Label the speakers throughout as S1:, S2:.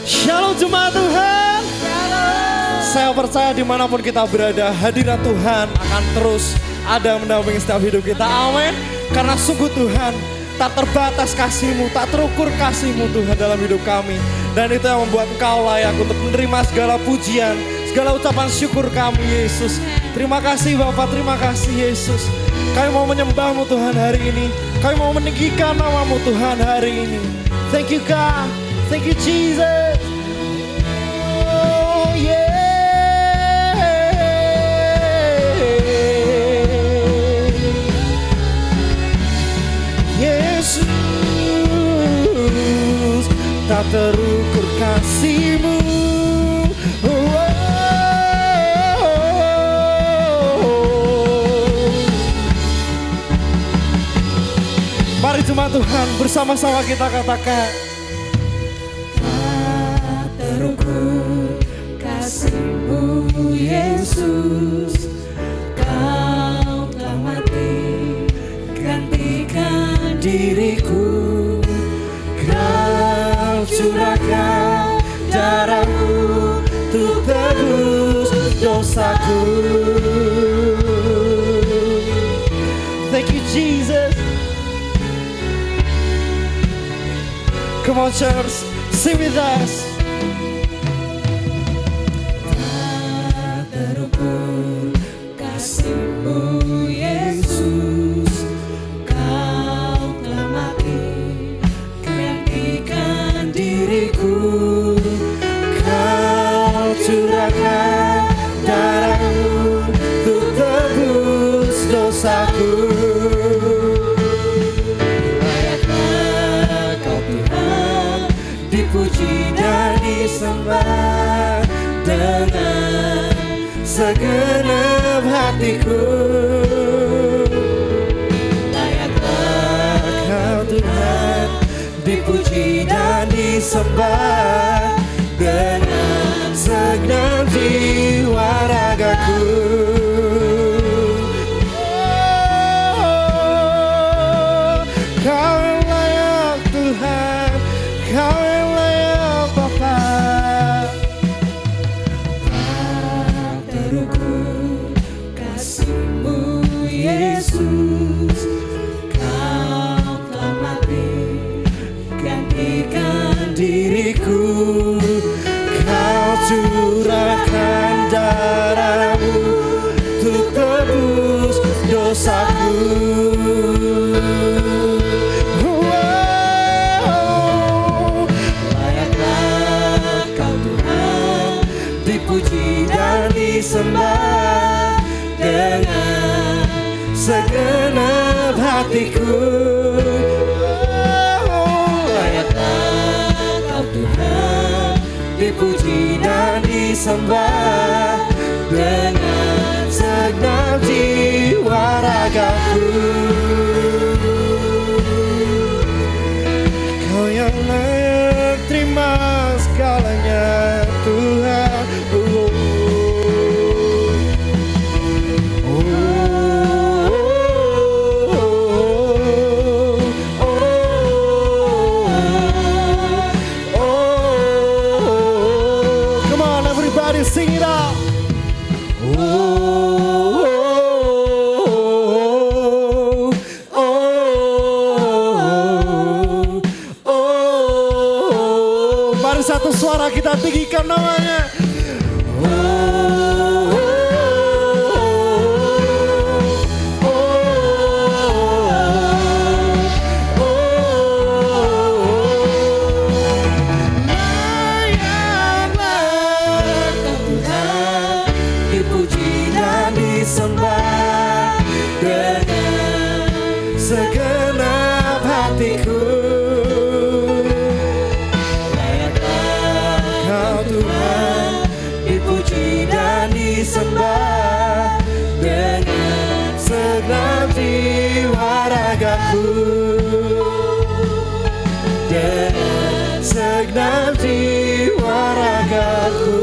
S1: Shalom jemaat Tuhan. Saya percaya dimanapun kita berada, hadirat Tuhan akan terus ada mendampingi setiap hidup kita. Amin. Karena sungguh Tuhan, tak terbatas kasih-Mu, tak terukur kasih-Mu Tuhan dalam hidup kami. Dan itu yang membuat Engkau layak untuk menerima segala pujian, segala ucapan syukur kami Yesus. Terima kasih Bapa, terima kasih Yesus. Kami mau menyembah-Mu Tuhan hari ini. Kami mau meninggikan nama-Mu Tuhan hari ini. Thank you God, thank you Jesus. Oh yeah. Yesus, tak terukur kasih-Mu. Mari jemaat Tuhan bersama-sama kita katakan,
S2: tak terukur kasih-Mu Yesus, Kau telah mati gantikan diriku, Kau curahkan darah-Mu untuk tebus dosaku. Thank you Jesus. Come on church, sing with us. Tak terukur kasih-Mu Yesus, Kau telah mati gantikan diriku, Kau curahkan darah-Mu untuk tebus dosaku. Dipuji dan disembah dengan segenap hatiku. Layaklah Kau Tuhan, dipuji dan disembah dengan segenap jiwa ragaku. Oh, Kau yang layak Tuhan, Kau yang layak Bapa. Tak terukur kasih-Mu Yesus, Kau telah mati gantikan diriku, Kau curahkan darah-Mu untuk tebus dosaku. Dipuji dan disembah dengan segenap hatiku. Layaklah Kau Tuhan, dipuji dan disembah dengan segenap jiwa ragaku. Kau yang layak terima segalanya Tuhan. Come on everybody sing it out. Mari satu suara kita tinggikan namanya. Dipuji dan disembah dengan segenap hatiku. Layaklah Kau Tuhan, dipuji dan disembah dengan segenap jiwa ragaku, dengan segenap jiwa ragaku,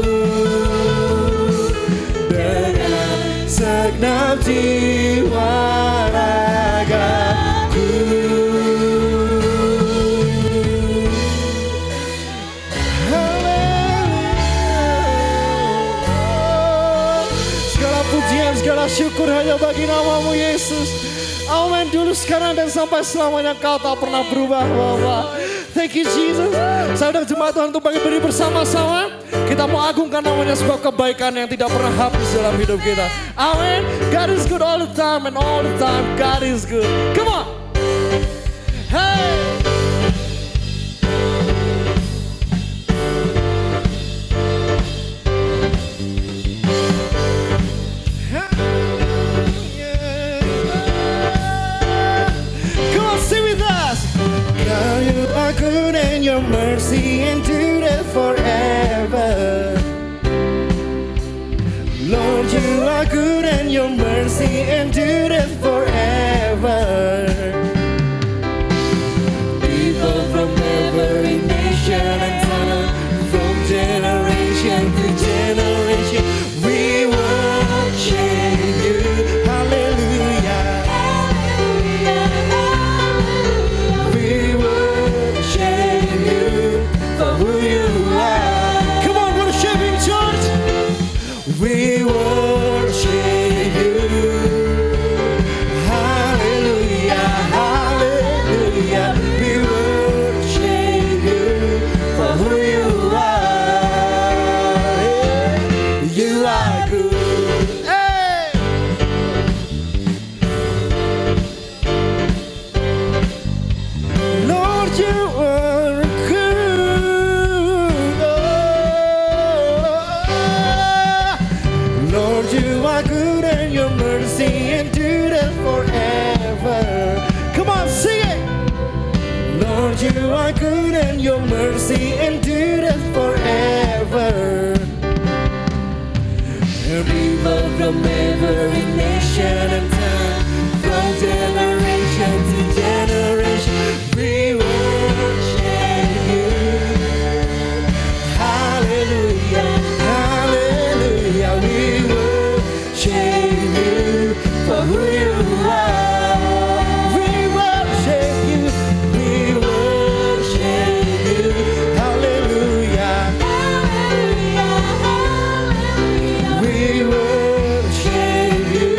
S2: segenap jiwa ragaku.
S1: syukur hanya bagi namamu Yesus. Amin. Dulu, sekarang, dan sampai selamanya Kau tak pernah berubah Bapa. Thank you Jesus. Saya undang jemaat Tuhan untuk beri bersama-sama. Kita mau agungkan namanya sebab kebaikan yang tidak pernah habis dalam hidup kita. Amin. God is good all the time and all the time God is good. Come on. Hey. Good and your mercy endureth forever. Lord, you are good and your mercy endureth forever. People from every nation and tongue, from generation to generation, we worship you. Hallelujah. We worship you. Hallelujah, hallelujah. We worship you for who you are. You are good. Hey. Lord, you are good. Lord, you are good and your mercy endureth forever. Come on, sing it. Lord, you are good and your mercy endureth forever. And people from every nation and tongue, from generation to generation, we worship you. Hallelujah, hallelujah. We worship you for who you are. We worship you. We worship you. Hallelujah. We worship you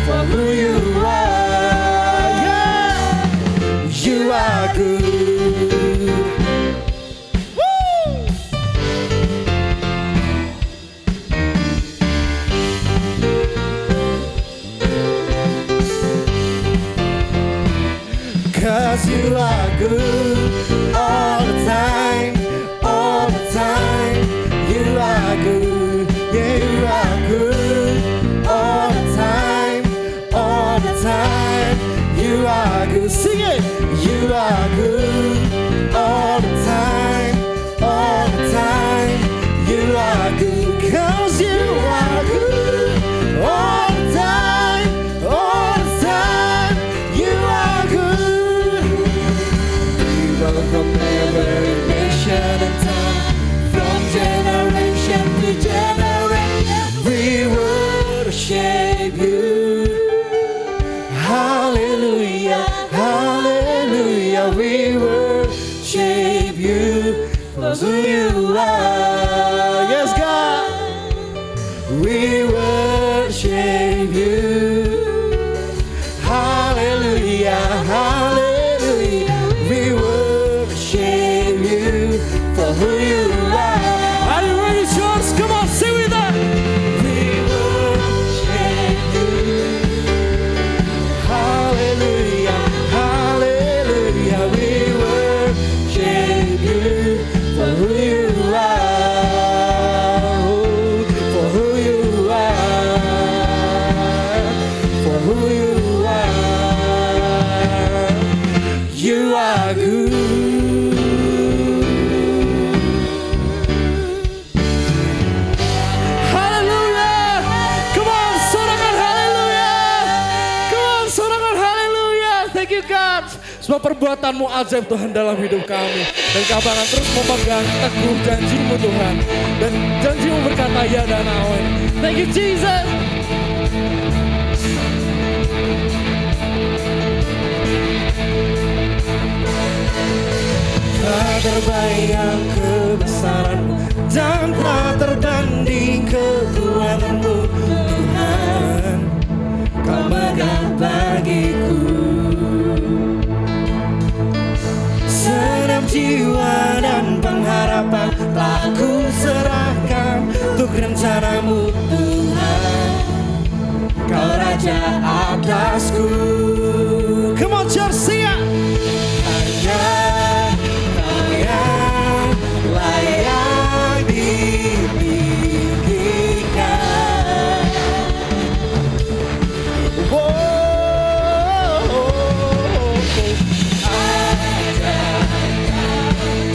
S1: for who you are. Yeah. You are good. Woo! Cause you are good all the time, all the time. You are good, yeah, you are good all the time, all the time. You are good, sing it. You are good all the time, all the time. You are good, cause you are good all the time, all the time. You are good. People from every nation and tongue, from generation to generation, we worship you. Hallelujah, hallelujah. We worship you for who you are. Yes, God. We worship you. Hallelujah, hallelujah. We worship you for who you are. Are you ready, church? Come on, sing with us. We worship you. Hallelujah, hallelujah. We worship you for who you are. Oh, for who you are. For who you are. You are good. Hallelujah. Come on, sorakan haleluya. Come on, sorakan haleluya. Thank you God. Sebab perbuatanmu ajaib Tuhan dalam hidup kami. Dan kami akan terus memegang teguh janjimu Tuhan. Dan janjimu berkata ya dan amin. Thank you Jesus. Tak terbayang kebesaranmu dan tak terbanding kekuatanmu Tuhan. jiwa dan pengharapan telah ku serahkan untuk rencanamu Tuhan. Kau Raja atasku. Come on church, sing it. Hanya Kau yang layak ditinggikan.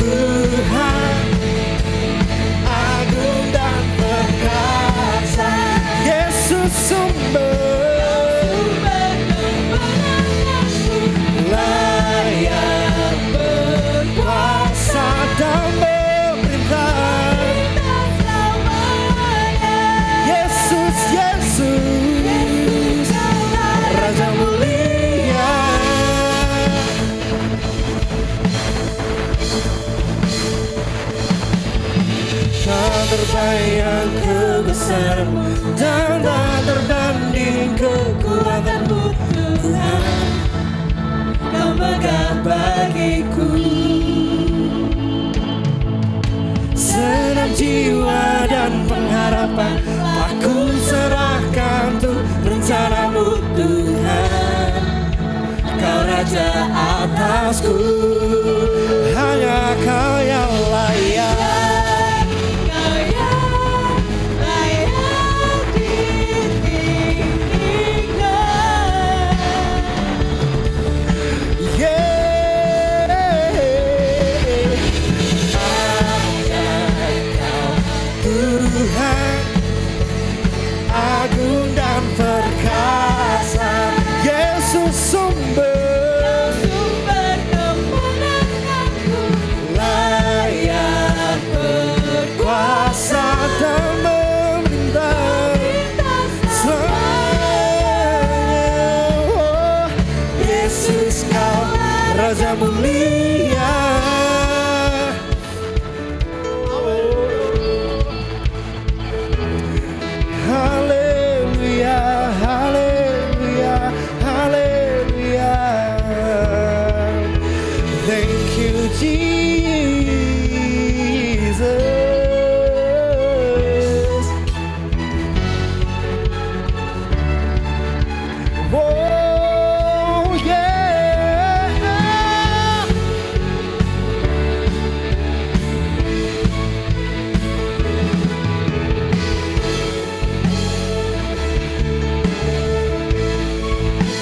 S1: Tuhan agung dan perkasa, Yesus sumber layak berkuasa dan memerintah. Yesus, Yesus, Raja mulia. Tak terbayang kebesaran-Mu dan tak terbanding kekuatanmu Tuhan. Kau megah bagiku. Senam jiwa dan pengharapan telah ku serahkan untuk rencanamu Tuhan. Kau Raja atasku. Hanya Kau yang layak. Agung dan perkasa, Yesus sumber kemenanganku, layak berkuasa dan memerintah selamanya. Oh, Yesus Kau Raja mulia. Haleluya, haleluya, haleluya. Thank you Jesus. Oh yeah.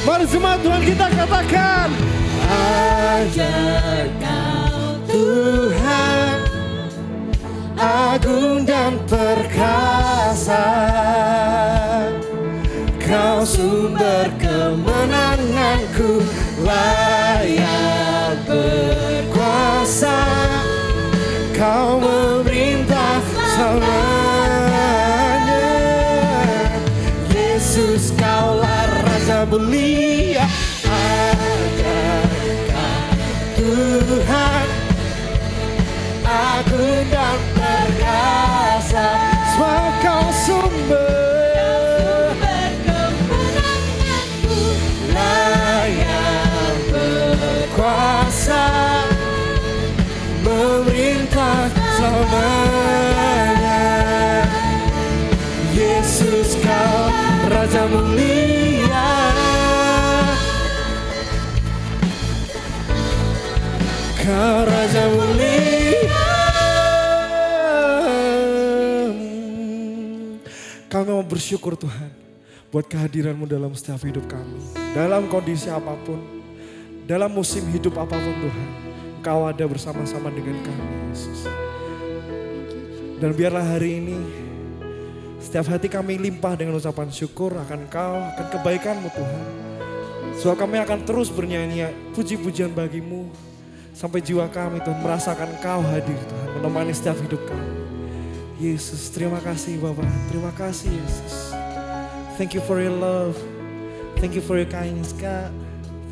S1: Mari semua Tuhan kita katakan, ajar Kau Tuhan, agung dan perkasa. Kau sumber kemenanganku, layak berkuasa. Kau memerintah selamanya. Yesus Kaulah Raja mulia. Agar Kau Tuhan, agung dan perkasa. Sebab Kau sumber kemenanganku, layak berkuasa, memerintah selamanya. Yesus Kau Raja mulia. Kau Raja mulia. Kami mau bersyukur Tuhan buat kehadiran-Mu dalam setiap hidup kami. Dalam kondisi apapun, dalam musim hidup apapun Tuhan, Kau ada bersama-sama dengan kami Yesus. Dan biarlah hari ini setiap hati kami limpah dengan ucapan syukur akan Kau, akan kebaikan-Mu Tuhan. Sebab kami akan terus bernyanyi puji-pujian bagi-Mu. Sampai jiwa kami Tuhan merasakan Kau hadir Tuhan, menemani setiap hidup kami. Yesus, terima kasih Bapa, terima kasih Yesus. Thank you for your love, thank you for your kindness God,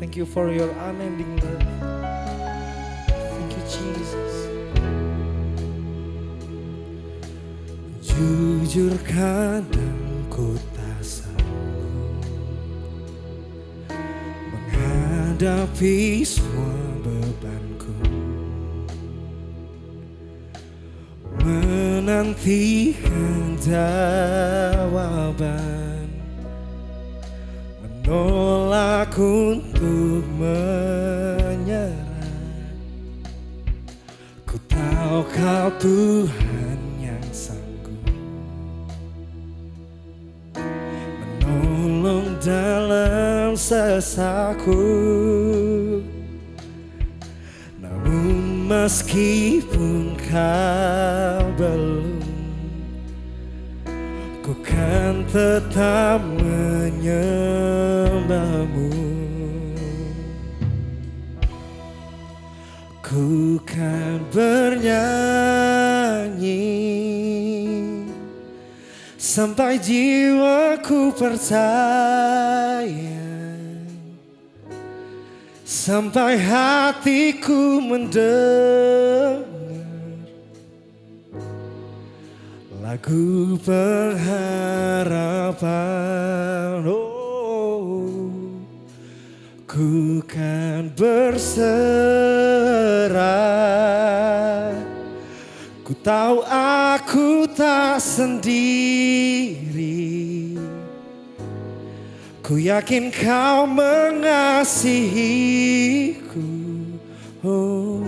S1: thank you for your unending love. Thank you Jesus. Jujur kadang ku tak sanggup menghadapi semua bebanku. menantikan jawaban, menolak untuk menyerah. Ku tahu Kau Tuhan yang sanggup menolong dalam sesaku. Namun meskipun Kau belum, ku kan tetap menyembah-Mu. Ku kan bernyanyi sampai jiwaku percaya, sampai hatiku mendengar lagu pengharapan. Oh, ku kan berserah. Ku tahu aku tak sendiri. Ku yakin Kau mengasihiku. Oh,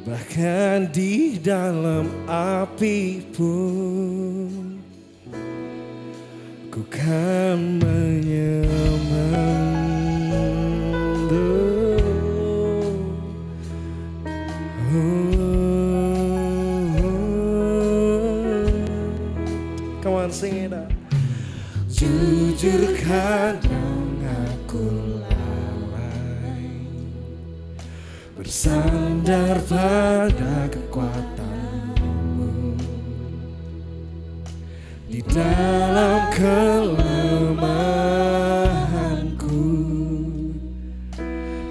S1: bahkan di dalam api pun ku kan menyembah. Come on, sing it out. Jujur kadang aku lalai, bersandar pada kekuatan-Mu. Di dalam kelemahanku,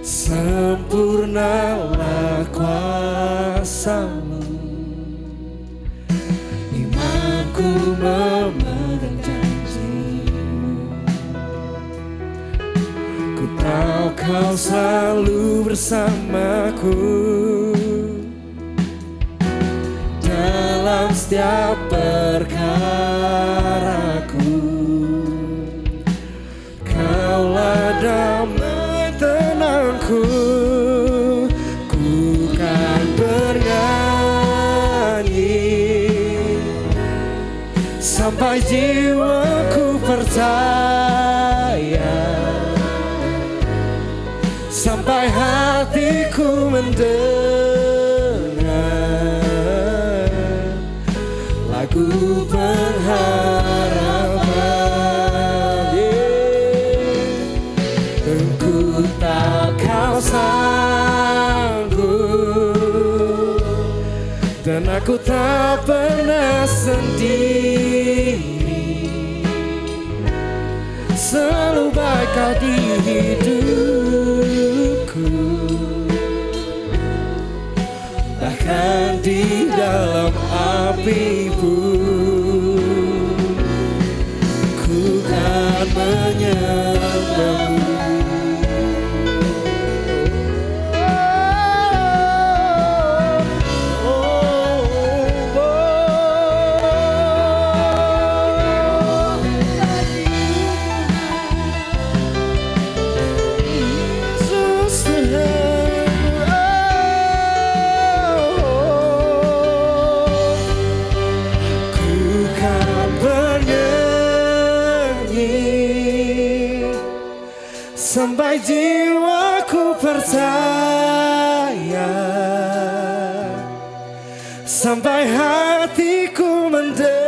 S1: sempurnalah kuasa-Mu. Imanku memegang janji-Mu. Ku tahu Kau selalu bersamaku dalam setiap perkaraku. Kaulah damai tenangku. Ku kan bernyanyi sampai jiwaku percaya, sampai hatiku mendengar lagu pengharapan. Ku tahu Kau sanggup, dan aku tak pernah sendiri. Selalu baik Kau di hidupku, bahkan di dalam api pun ku kan menyembah-Mu. Sampai jiwaku percaya, sampai hatiku mendengar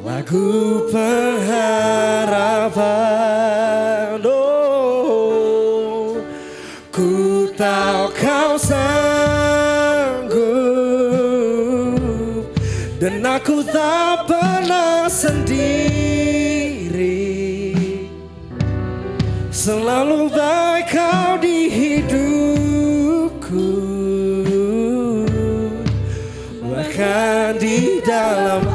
S1: lagu pengharapan. Oh, ku tahu Kau sanggup, dan aku tak pernah sendiri. Selalu baik Kau di hidupku, bahkan di dalam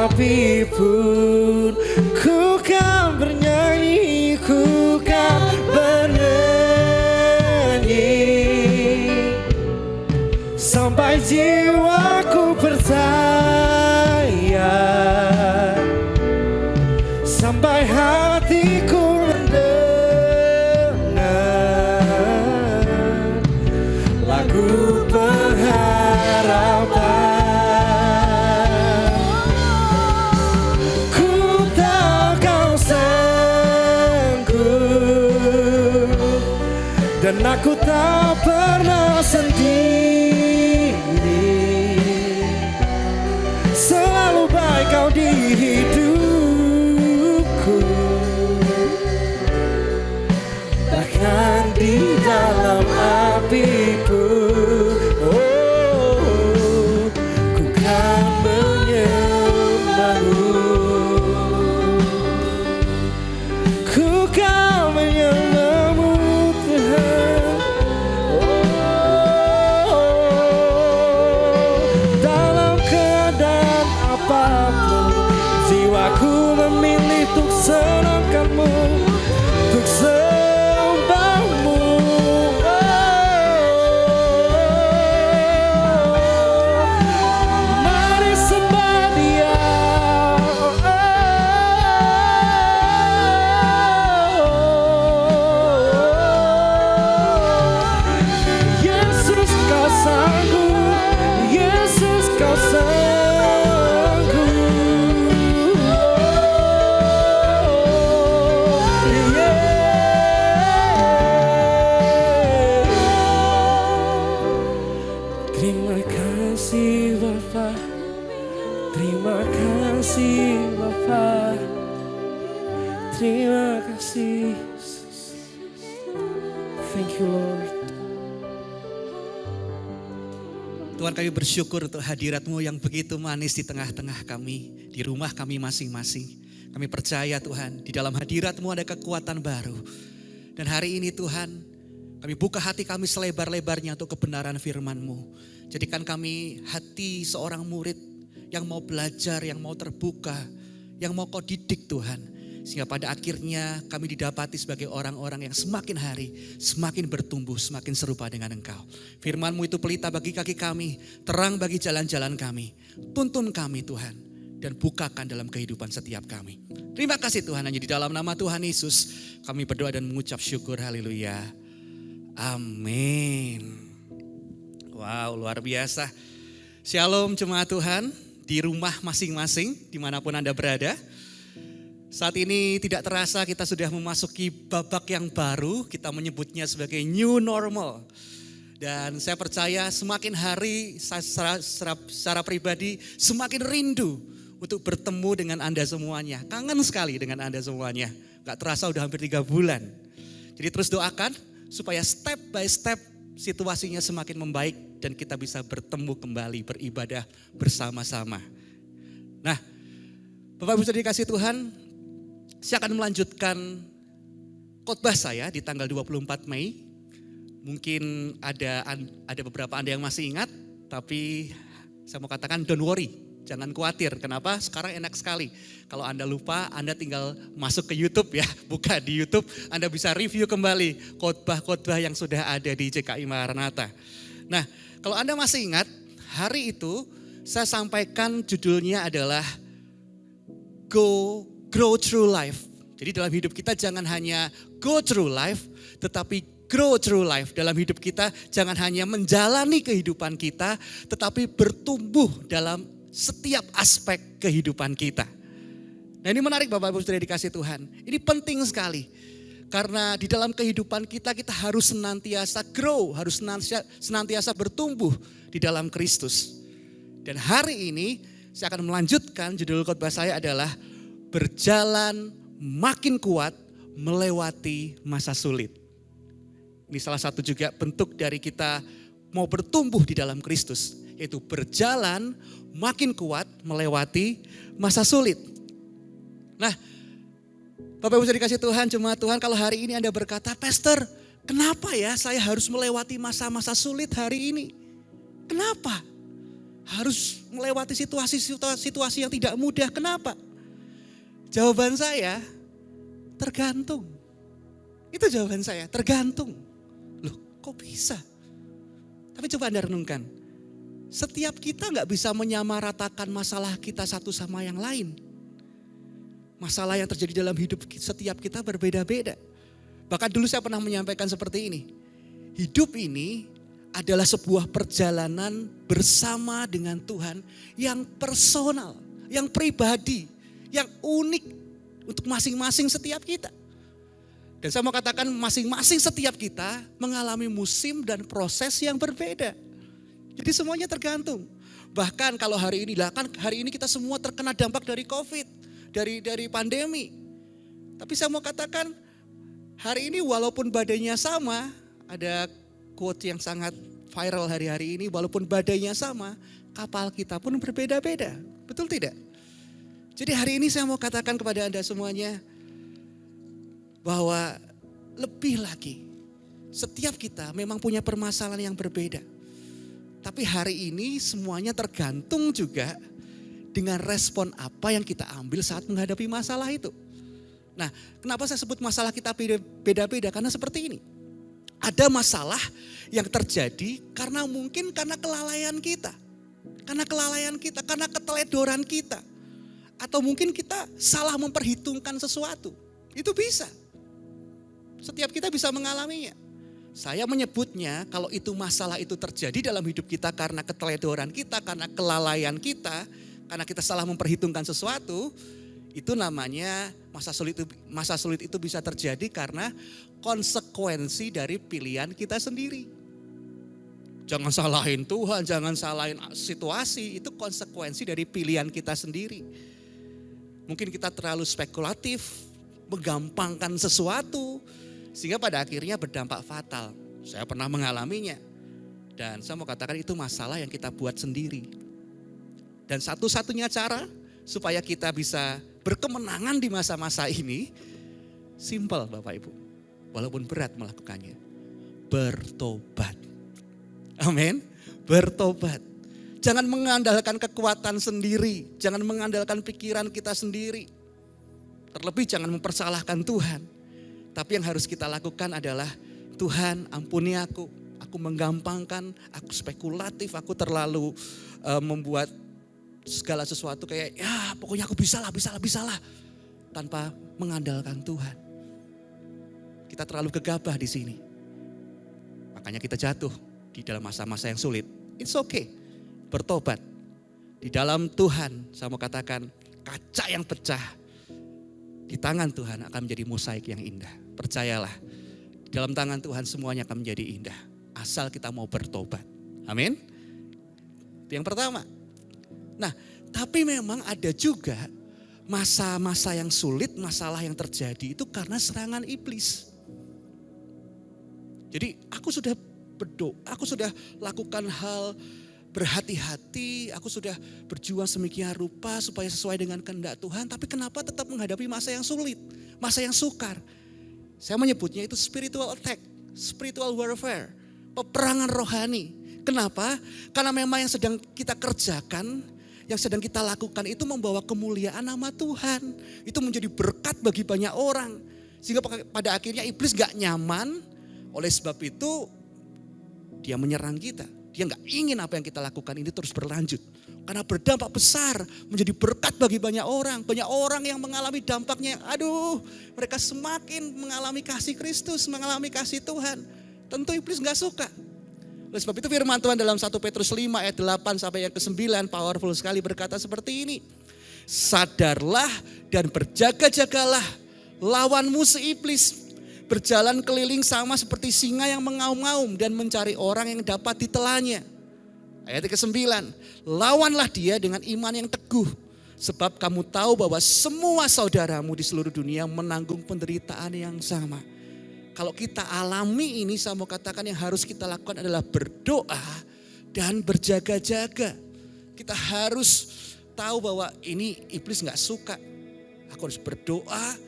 S1: api pun ku kan bernyanyi, ku kan bernyanyi
S2: sampai jiwaku percaya, sampai hatiku mendengar lagu pengharapan. Ku tahu kau sanggup, dan aku tak pernah sendiri. Selalu baik kau di hidupku, bahkan di dalam api pun. Oh, ku kan menyembahmu, ku kan menyembahmu Tuhan. Dalam keadaan apapun, jiwaku memilih untuk senangkanmu, untuk sembahmu. Mari sembah Dia. Yesus kau sanggup, Yesus kau sanggup. Terima kasih Bapa, terima kasih Bapa, terima kasih Yesus. Thank you Lord.
S3: Tuhan, kami bersyukur untuk hadirat-Mu yang begitu manis di tengah-tengah kami, di rumah kami masing-masing. Kami percaya Tuhan, di dalam hadirat-Mu ada kekuatan baru. Dan hari ini Tuhan, kami buka hati kami selebar-lebarnya untuk kebenaran firman-Mu. Jadikan kami hati seorang murid yang mau belajar, yang mau terbuka, yang mau Kau didik Tuhan. Sehingga pada akhirnya kami didapati sebagai orang-orang yang semakin hari, semakin bertumbuh, semakin serupa dengan Engkau. Firman-Mu itu pelita bagi kaki kami, terang bagi jalan-jalan kami. Tuntun kami Tuhan, dan bukakan dalam kehidupan setiap kami. Terima kasih Tuhan, hanya di dalam nama Tuhan Yesus kami berdoa dan mengucap syukur. Haleluya. Amin. Wow, luar biasa. Shalom jemaat Tuhan, di rumah masing-masing, dimanapun Anda berada. Saat ini tidak terasa kita sudah memasuki babak yang baru, kita menyebutnya sebagai new normal. Dan saya percaya semakin hari saya secara pribadi semakin rindu untuk bertemu dengan Anda semuanya. Kangen sekali dengan Anda semuanya, gak terasa udah hampir 3 bulan. Jadi terus doakan supaya step by step situasinya semakin membaik dan kita bisa bertemu kembali beribadah bersama-sama. Nah, Bapak Ibu sudah dikasih Tuhan, saya akan melanjutkan khotbah saya di tanggal 24 Mei. Mungkin ada beberapa Anda yang masih ingat, tapi saya mau katakan don't worry, jangan khawatir. Kenapa? Sekarang enak sekali. Kalau Anda lupa, Anda tinggal masuk ke YouTube ya, buka di YouTube, Anda bisa review kembali khotbah-khotbah yang sudah ada di JKI Maranatha. Nah, kalau Anda masih ingat, hari itu saya sampaikan judulnya adalah Grow Through Life. Jadi dalam hidup kita jangan hanya go through life, tetapi grow through life. Dalam hidup kita jangan hanya menjalani kehidupan kita, tetapi bertumbuh dalam setiap aspek kehidupan kita. Nah, ini menarik Bapak Ibu sudah dikasih Tuhan. Ini penting sekali. Karena di dalam kehidupan kita harus senantiasa grow, harus senantiasa bertumbuh di dalam Kristus. Dan hari ini saya akan melanjutkan, judul khotbah saya adalah berjalan makin kuat melewati masa sulit. Ini salah satu juga bentuk dari kita mau bertumbuh di dalam Kristus, yaitu berjalan makin kuat melewati masa sulit. Nah, Bapak Ibu sudah dikasih Tuhan, jemaat Tuhan, kalau hari ini Anda berkata, Pastor, kenapa ya saya harus melewati masa-masa sulit hari ini? Kenapa? Harus melewati situasi yang tidak mudah, kenapa? Jawaban saya, tergantung. Itu jawaban saya, tergantung. Loh, kok bisa? Tapi coba Anda renungkan. setiap kita nggak bisa menyamaratakan masalah kita satu sama yang lain. Masalah yang terjadi dalam hidup setiap kita berbeda-beda. Bahkan dulu saya pernah menyampaikan seperti ini. Hidup ini adalah sebuah perjalanan bersama dengan Tuhan yang personal, yang pribadi, yang unik untuk masing-masing setiap kita. Dan saya mau katakan masing-masing setiap kita mengalami musim dan proses yang berbeda. Jadi semuanya tergantung. Bahkan kalau hari ini kita semua terkena dampak dari COVID, dari pandemi. Tapi saya mau katakan hari ini walaupun badainya sama, ada quote yang sangat viral hari-hari ini, walaupun badainya sama, kapal kita pun berbeda-beda. Betul tidak? Jadi hari ini saya mau katakan kepada Anda semuanya, bahwa lebih lagi setiap kita memang punya permasalahan yang berbeda. Tapi hari ini semuanya tergantung juga dengan respon apa yang kita ambil saat menghadapi masalah itu. Nah, kenapa saya sebut masalah kita beda-beda? Karena seperti ini. Ada masalah yang terjadi karena kelalaian kita. Karena keteledoran kita. Atau mungkin kita salah memperhitungkan sesuatu. Itu bisa. Setiap kita bisa mengalaminya. Saya menyebutnya kalau itu masalah itu terjadi dalam hidup kita karena keteledoran kita, karena kelalaian kita, karena kita salah memperhitungkan sesuatu, itu namanya masa sulit itu bisa terjadi karena konsekuensi dari pilihan kita sendiri. Jangan salahin Tuhan, jangan salahin situasi, itu konsekuensi dari pilihan kita sendiri. Mungkin kita terlalu spekulatif, menggampangkan sesuatu, sehingga pada akhirnya berdampak fatal. Saya pernah mengalaminya. Dan saya mau katakan itu masalah yang kita buat sendiri. Dan satu-satunya cara supaya kita bisa berkemenangan di masa-masa ini, simple Bapak Ibu. Walaupun berat melakukannya. Bertobat. Amin. Bertobat. Jangan mengandalkan kekuatan sendiri. Jangan mengandalkan pikiran kita sendiri. Terlebih jangan mempersalahkan Tuhan. Tapi yang harus kita lakukan adalah, Tuhan ampuni aku menggampangkan, aku spekulatif, aku terlalu membuat segala sesuatu kayak ya pokoknya aku bisa lah. Tanpa mengandalkan Tuhan. Kita terlalu gegabah di sini. Makanya kita jatuh di dalam masa-masa yang sulit. It's okay, bertobat. Di dalam Tuhan, saya mau katakan kaca yang pecah di tangan Tuhan akan menjadi mosaik yang indah. Percayalah, di dalam tangan Tuhan semuanya akan menjadi indah. Asal kita mau bertobat. Amin. Itu yang pertama. Nah, tapi memang ada juga masa-masa yang sulit, masalah yang terjadi itu karena serangan iblis. Jadi aku sudah berdoa, aku sudah lakukan hal berhati-hati, aku sudah berjuang semikian rupa supaya sesuai dengan kehendak Tuhan. Tapi kenapa tetap menghadapi masa yang sulit, masa yang sukar? Saya menyebutnya itu spiritual attack, spiritual warfare, peperangan rohani. Kenapa? Karena memang yang sedang kita kerjakan, yang sedang kita lakukan itu membawa kemuliaan nama Tuhan. Itu menjadi berkat bagi banyak orang. Sehingga pada akhirnya iblis gak nyaman, oleh sebab itu dia menyerang kita. Dia gak ingin apa yang kita lakukan ini terus berlanjut. Karena berdampak besar, menjadi berkat bagi banyak orang. Banyak orang yang mengalami dampaknya, mereka semakin mengalami kasih Kristus, mengalami kasih Tuhan. Tentu iblis gak suka. Oleh sebab itu firman Tuhan dalam 1 Petrus 5 ayat 8 sampai yang ke-9 powerful sekali berkata seperti ini. Sadarlah dan berjaga-jagalah, lawanmu si iblis berjalan keliling sama seperti singa yang mengaum-ngaum dan mencari orang yang dapat ditelannya. Ayat ke-9, lawanlah dia dengan iman yang teguh. Sebab kamu tahu bahwa semua saudaramu di seluruh dunia menanggung penderitaan yang sama. Kalau kita alami ini, saya mau katakan yang harus kita lakukan adalah berdoa dan berjaga-jaga. Kita harus tahu bahwa ini iblis gak suka. Aku harus berdoa,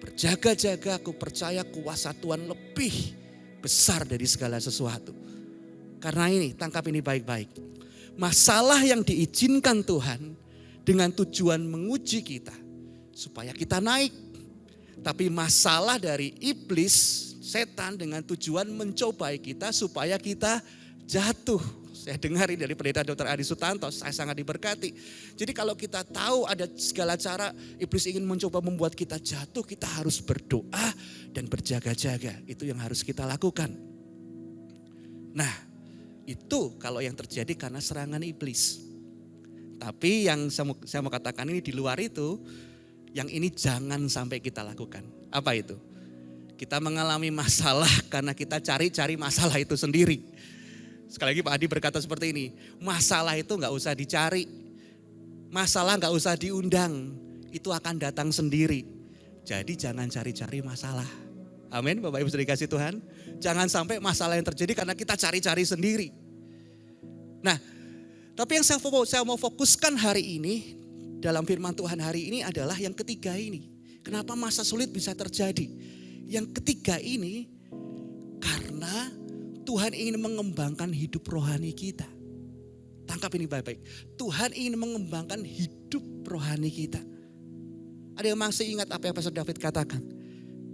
S3: berjaga-jaga, aku percaya kuasa Tuhan lebih besar dari segala sesuatu. Karena ini, tangkap ini baik-baik. Masalah yang diizinkan Tuhan dengan tujuan menguji kita supaya kita naik. Tapi masalah dari iblis, setan dengan tujuan mencobai kita supaya kita jatuh, Saya dengar ini dari Pendeta Dr. Adi Sutanto, saya sangat diberkati. Jadi kalau kita tahu ada segala cara iblis ingin mencoba membuat kita jatuh, kita harus berdoa dan berjaga-jaga. Itu yang harus kita lakukan. Nah, itu kalau yang terjadi karena serangan iblis. Tapi yang saya mau katakan ini di luar itu, yang ini jangan sampai kita lakukan. Apa itu? Kita mengalami masalah karena kita cari-cari masalah itu sendiri. Sekali lagi Pak Adi berkata seperti ini, masalah itu gak usah dicari, masalah gak usah diundang, itu akan datang sendiri. Jadi jangan cari-cari masalah. Amin Bapak Ibu sudah dikasih Tuhan. Jangan sampai masalah yang terjadi karena kita cari-cari sendiri. Nah, tapi yang saya mau fokuskan hari ini, dalam firman Tuhan hari ini adalah yang ketiga ini. Kenapa masa sulit bisa terjadi? Yang ketiga ini, karena Tuhan ingin mengembangkan hidup rohani kita. Tangkap ini baik-baik. Tuhan ingin mengembangkan hidup rohani kita. Ada yang masih ingat apa yang Pastor David katakan?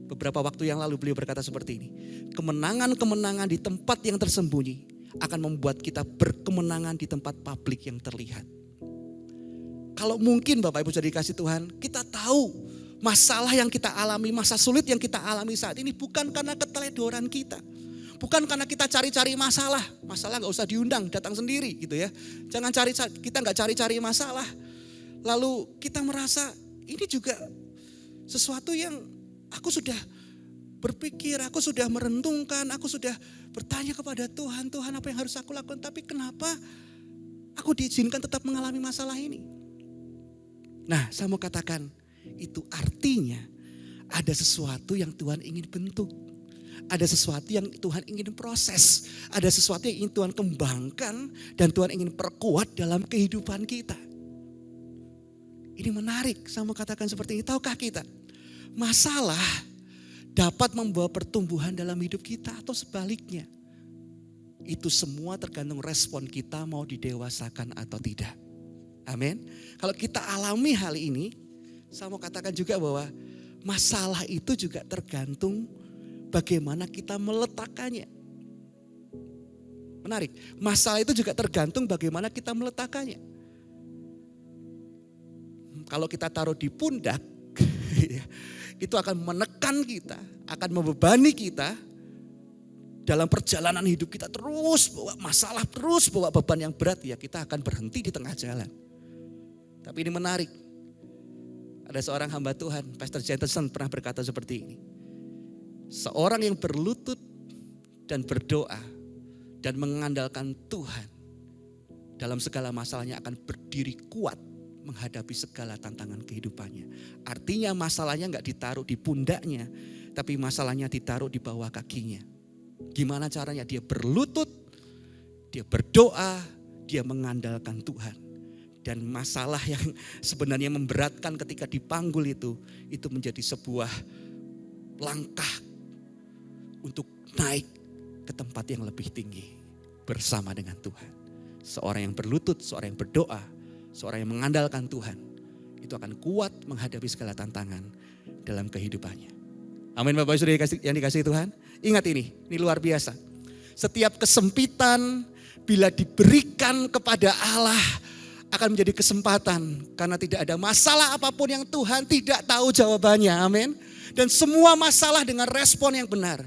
S3: Beberapa waktu yang lalu beliau berkata seperti ini. Kemenangan-kemenangan di tempat yang tersembunyi akan membuat kita berkemenangan di tempat publik yang terlihat. Kalau mungkin Bapak Ibu sudah dikasih Tuhan, kita tahu masalah yang kita alami, masa sulit yang kita alami saat ini bukan karena keteledoran kita. Bukan karena kita cari-cari masalah gak usah diundang, datang sendiri gitu ya. Jangan kita gak cari-cari masalah. Lalu kita merasa ini juga sesuatu yang aku sudah berpikir, aku sudah merenungkan, aku sudah bertanya kepada Tuhan, Tuhan apa yang harus aku lakukan. Tapi kenapa aku diizinkan tetap mengalami masalah ini? Nah, saya mau katakan itu artinya ada sesuatu yang Tuhan ingin bentuk. Ada sesuatu yang Tuhan ingin proses. Ada sesuatu yang ingin Tuhan kembangkan dan Tuhan ingin perkuat dalam kehidupan kita. Ini menarik, saya mau katakan seperti ini. Tahukah kita, masalah dapat membawa pertumbuhan dalam hidup kita atau sebaliknya. Itu semua tergantung respon kita mau didewasakan atau tidak. Amin. Kalau kita alami hal ini, saya mau katakan juga bahwa masalah itu juga tergantung bagaimana kita meletakkannya. Menarik, masalah itu juga tergantung bagaimana kita meletakkannya. Kalau kita taruh di pundak, itu akan menekan kita, akan membebani kita dalam perjalanan hidup kita, terus bawa masalah, terus bawa beban yang berat, ya kita akan berhenti di tengah jalan. Tapi ini menarik, ada seorang hamba Tuhan, Pastor Jensen pernah berkata seperti ini. Seorang yang berlutut dan berdoa dan mengandalkan Tuhan dalam segala masalahnya akan berdiri kuat menghadapi segala tantangan kehidupannya. Artinya masalahnya gak ditaruh di pundaknya, tapi masalahnya ditaruh di bawah kakinya. Gimana caranya? Dia berlutut, dia berdoa, dia mengandalkan Tuhan. Dan masalah yang sebenarnya memberatkan ketika dipanggul itu menjadi sebuah langkah untuk naik ke tempat yang lebih tinggi bersama dengan Tuhan. Seorang yang berlutut, seorang yang berdoa, seorang yang mengandalkan Tuhan, itu akan kuat menghadapi segala tantangan dalam kehidupannya. Amin Bapak Ibu yang dikasihi Tuhan. Ingat ini luar biasa. Setiap kesempitan bila diberikan kepada Allah akan menjadi kesempatan. Karena tidak ada masalah apapun yang Tuhan tidak tahu jawabannya. Amin. Dan semua masalah dengan respon yang benar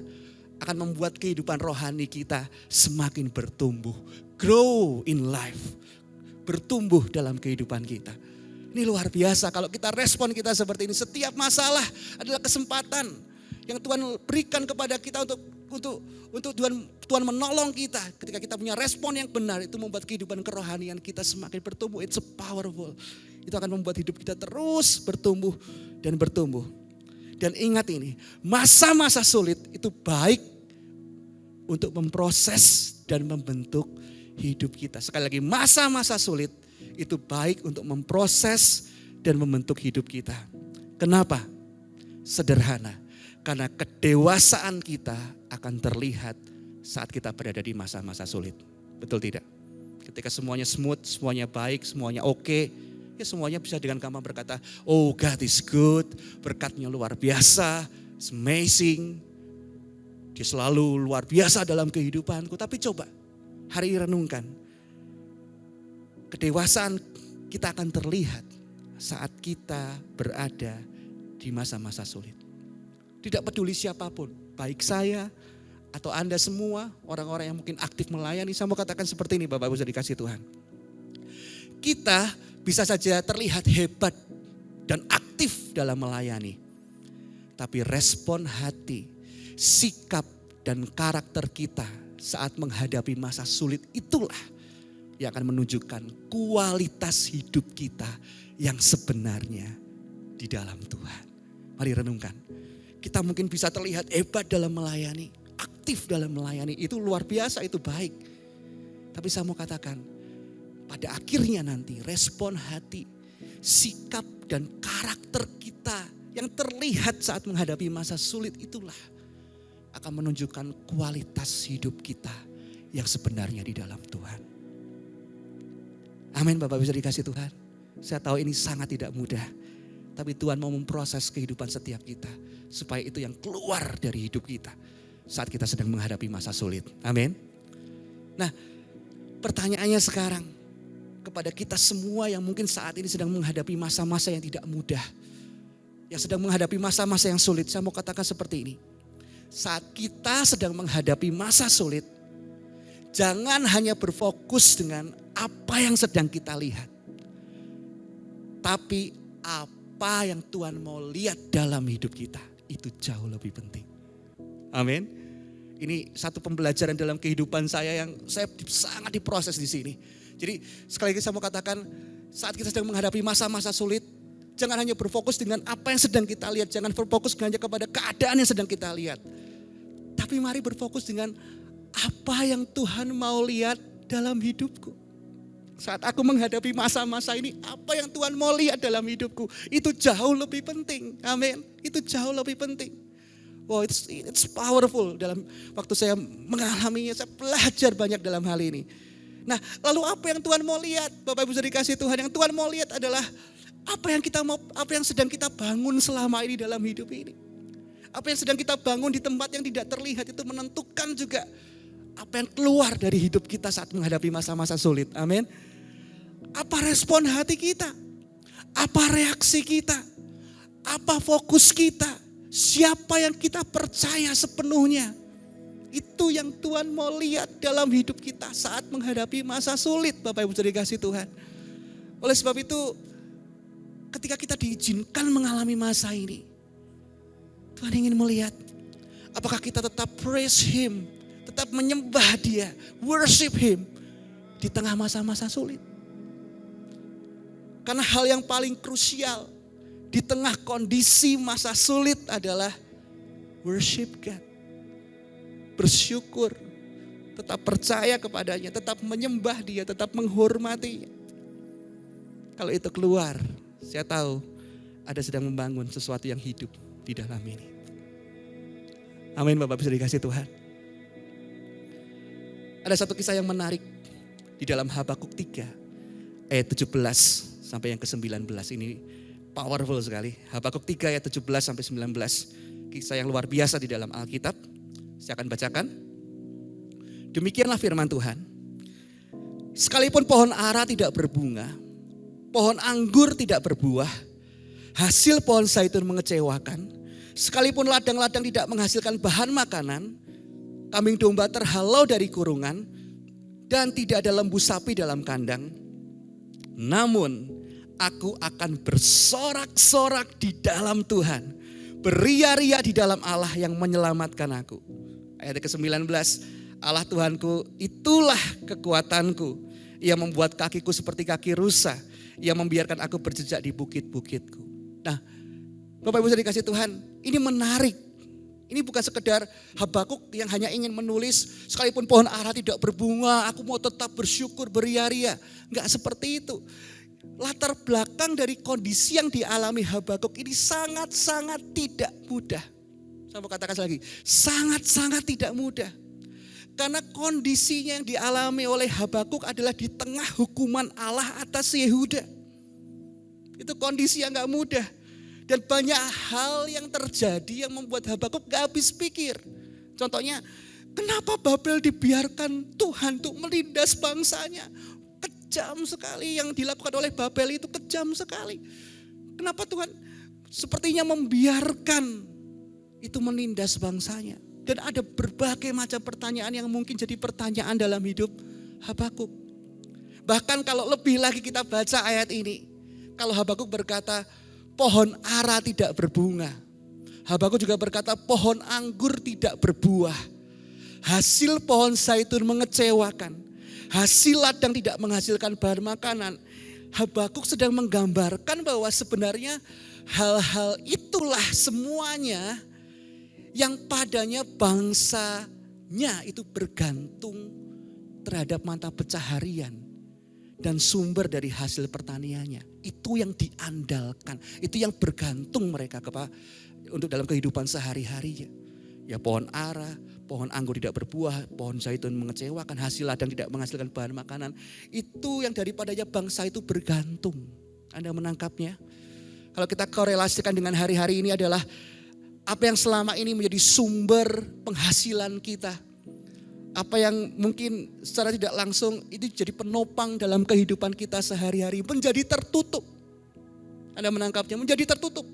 S3: akan membuat kehidupan rohani kita semakin bertumbuh. Grow in life. Bertumbuh dalam kehidupan kita. Ini luar biasa kalau kita respon kita seperti ini. Setiap masalah adalah kesempatan yang Tuhan berikan kepada kita untuk Tuhan menolong kita. Ketika kita punya respon yang benar, itu membuat kehidupan kerohanian kita semakin bertumbuh. It's powerful. Itu akan membuat hidup kita terus bertumbuh dan bertumbuh. Dan ingat ini, masa-masa sulit itu baik untuk memproses dan membentuk hidup kita. Sekali lagi, masa-masa sulit itu baik untuk memproses dan membentuk hidup kita. Kenapa? Sederhana. Karena kedewasaan kita akan terlihat saat kita berada di masa-masa sulit. Betul tidak? Ketika semuanya smooth, semuanya baik, semuanya oke, ya semuanya bisa dengan gampang berkata, oh God is good, berkatnya luar biasa, it's amazing. Dia selalu luar biasa dalam kehidupanku. Tapi coba hari ini renungkan, Kedewasaan kita akan terlihat saat kita berada di masa-masa sulit. Tidak peduli siapapun, baik saya atau Anda semua, orang-orang yang mungkin aktif melayani, saya mau katakan seperti ini Bapak Ibu sudah dikasih Tuhan. Kita bisa saja terlihat hebat dan aktif dalam melayani. Tapi respon hati, sikap dan karakter kita saat menghadapi masa sulit itulah yang akan menunjukkan kualitas hidup kita yang sebenarnya di dalam Tuhan. Mari renungkan. Kita mungkin bisa terlihat hebat dalam melayani, aktif dalam melayani. Itu luar biasa, itu baik. Tapi saya mau katakan, pada akhirnya nanti respon hati, sikap dan karakter kita yang terlihat saat menghadapi masa sulit itulah akan menunjukkan kualitas hidup kita yang sebenarnya di dalam Tuhan. Amin Bapak bisa dikasih Tuhan. Saya tahu ini sangat tidak mudah. Tapi Tuhan mau memproses kehidupan setiap kita. Supaya itu yang keluar dari hidup kita. Saat kita sedang menghadapi masa sulit. Amin. Nah, pertanyaannya sekarang. Kepada kita semua yang mungkin saat ini sedang menghadapi masa-masa yang tidak mudah. Yang sedang menghadapi masa-masa yang sulit. Saya mau katakan seperti ini. Saat kita sedang menghadapi masa sulit. Jangan hanya berfokus dengan apa yang sedang kita lihat. Tapi apa yang Tuhan mau lihat dalam hidup kita. Itu jauh lebih penting. Amin. Ini satu pembelajaran dalam kehidupan saya yang saya sangat diproses di sini. Jadi sekali lagi saya mau katakan saat kita sedang menghadapi masa-masa sulit. Jangan hanya berfokus dengan apa yang sedang kita lihat. Jangan berfokus hanya kepada keadaan yang sedang kita lihat. Tapi mari berfokus dengan apa yang Tuhan mau lihat dalam hidupku. Saat aku menghadapi masa-masa ini, apa yang Tuhan mau lihat dalam hidupku, itu jauh lebih penting. Amin. Itu jauh lebih penting. Wow, it's powerful. Dalam waktu saya mengalaminya, saya belajar banyak dalam hal ini. Nah, lalu apa yang Tuhan mau lihat? Bapak Ibu sudah dikasih Tuhan, yang Tuhan mau lihat adalah apa yang sedang kita bangun selama ini dalam hidup ini. Apa yang sedang kita bangun di tempat yang tidak terlihat itu menentukan juga apa yang keluar dari hidup kita saat menghadapi masa-masa sulit. Amin. Apa respon hati kita? Apa reaksi kita? Apa fokus kita? Siapa yang kita percaya sepenuhnya? Itu yang Tuhan mau lihat dalam hidup kita saat menghadapi masa sulit. Bapak Ibu sudah dikasih Tuhan. Oleh sebab itu, ketika kita diizinkan mengalami masa ini, Tuhan ingin melihat apakah kita tetap praise Him, tetap menyembah Dia, worship Him di tengah masa-masa sulit. Karena hal yang paling krusial di tengah kondisi masa sulit adalah worship God. Bersyukur, tetap percaya kepadanya, tetap menyembah Dia, tetap menghormatinya. Kalau itu keluar, saya tahu ada sedang membangun sesuatu yang hidup di dalam ini. Amin Bapak bisa dikasih Tuhan. Ada satu kisah yang menarik di dalam Habakuk 3 ayat 17 sampai yang ke-19 ini powerful sekali. Habakuk 3 ayat 17 sampai 19. Kisah yang luar biasa di dalam Alkitab. Saya akan bacakan. Demikianlah firman Tuhan. Sekalipun pohon ara tidak berbunga, pohon anggur tidak berbuah, hasil pohon zaitun mengecewakan, sekalipun ladang-ladang tidak menghasilkan bahan makanan, kambing domba terhalau dari kurungan, dan tidak ada lembu sapi dalam kandang. Namun aku akan bersorak-sorak di dalam Tuhan, beria-ria di dalam Allah yang menyelamatkan aku. Ayat ke-19, Allah Tuhanku itulah kekuatanku. Ia membuat kakiku seperti kaki rusa. Ia membiarkan aku berjejak di bukit-bukitku. Nah, Bapak Ibu sudah dikasih Tuhan, ini menarik. Ini bukan sekedar Habakuk yang hanya ingin menulis, sekalipun pohon ara tidak berbunga, aku mau tetap bersyukur, beria-ria. Enggak seperti itu. Latar belakang dari kondisi yang dialami Habakuk ini sangat-sangat tidak mudah. Saya mau katakan lagi, sangat-sangat tidak mudah. Karena kondisinya yang dialami oleh Habakuk adalah di tengah hukuman Allah atas Yehuda. Itu kondisi yang gak mudah. Dan banyak hal yang terjadi yang membuat Habakuk gak habis pikir. Contohnya, kenapa Babel dibiarkan Tuhan untuk melindas bangsanya? kejam sekali. Yang dilakukan oleh Babel itu kejam sekali. Kenapa Tuhan sepertinya membiarkan itu menindas bangsanya? Dan ada berbagai macam pertanyaan yang mungkin jadi pertanyaan dalam hidup Habakuk. Bahkan kalau lebih lagi kita baca ayat ini. Kalau Habakuk berkata, pohon ara tidak berbunga. Habakuk juga berkata, pohon anggur tidak berbuah. Hasil pohon zaitun mengecewakan. Hasil ladang tidak menghasilkan bahan makanan. Habakuk sedang menggambarkan bahwa sebenarnya hal-hal itulah semuanya yang padanya bangsanya itu bergantung terhadap mata pencaharian dan sumber dari hasil pertaniannya. Itu yang diandalkan, itu yang bergantung mereka untuk dalam kehidupan sehari-harinya. Ya pohon ara, pohon anggur tidak berbuah, pohon zaitun mengecewakan, hasil ladang tidak menghasilkan bahan makanan. Itu yang daripadanya bangsa itu bergantung. Anda menangkapnya? Kalau kita korelasikan dengan hari-hari ini adalah apa yang selama ini menjadi sumber penghasilan kita. Apa yang mungkin secara tidak langsung itu jadi penopang dalam kehidupan kita sehari-hari menjadi tertutup. Anda menangkapnya, menjadi tertutup.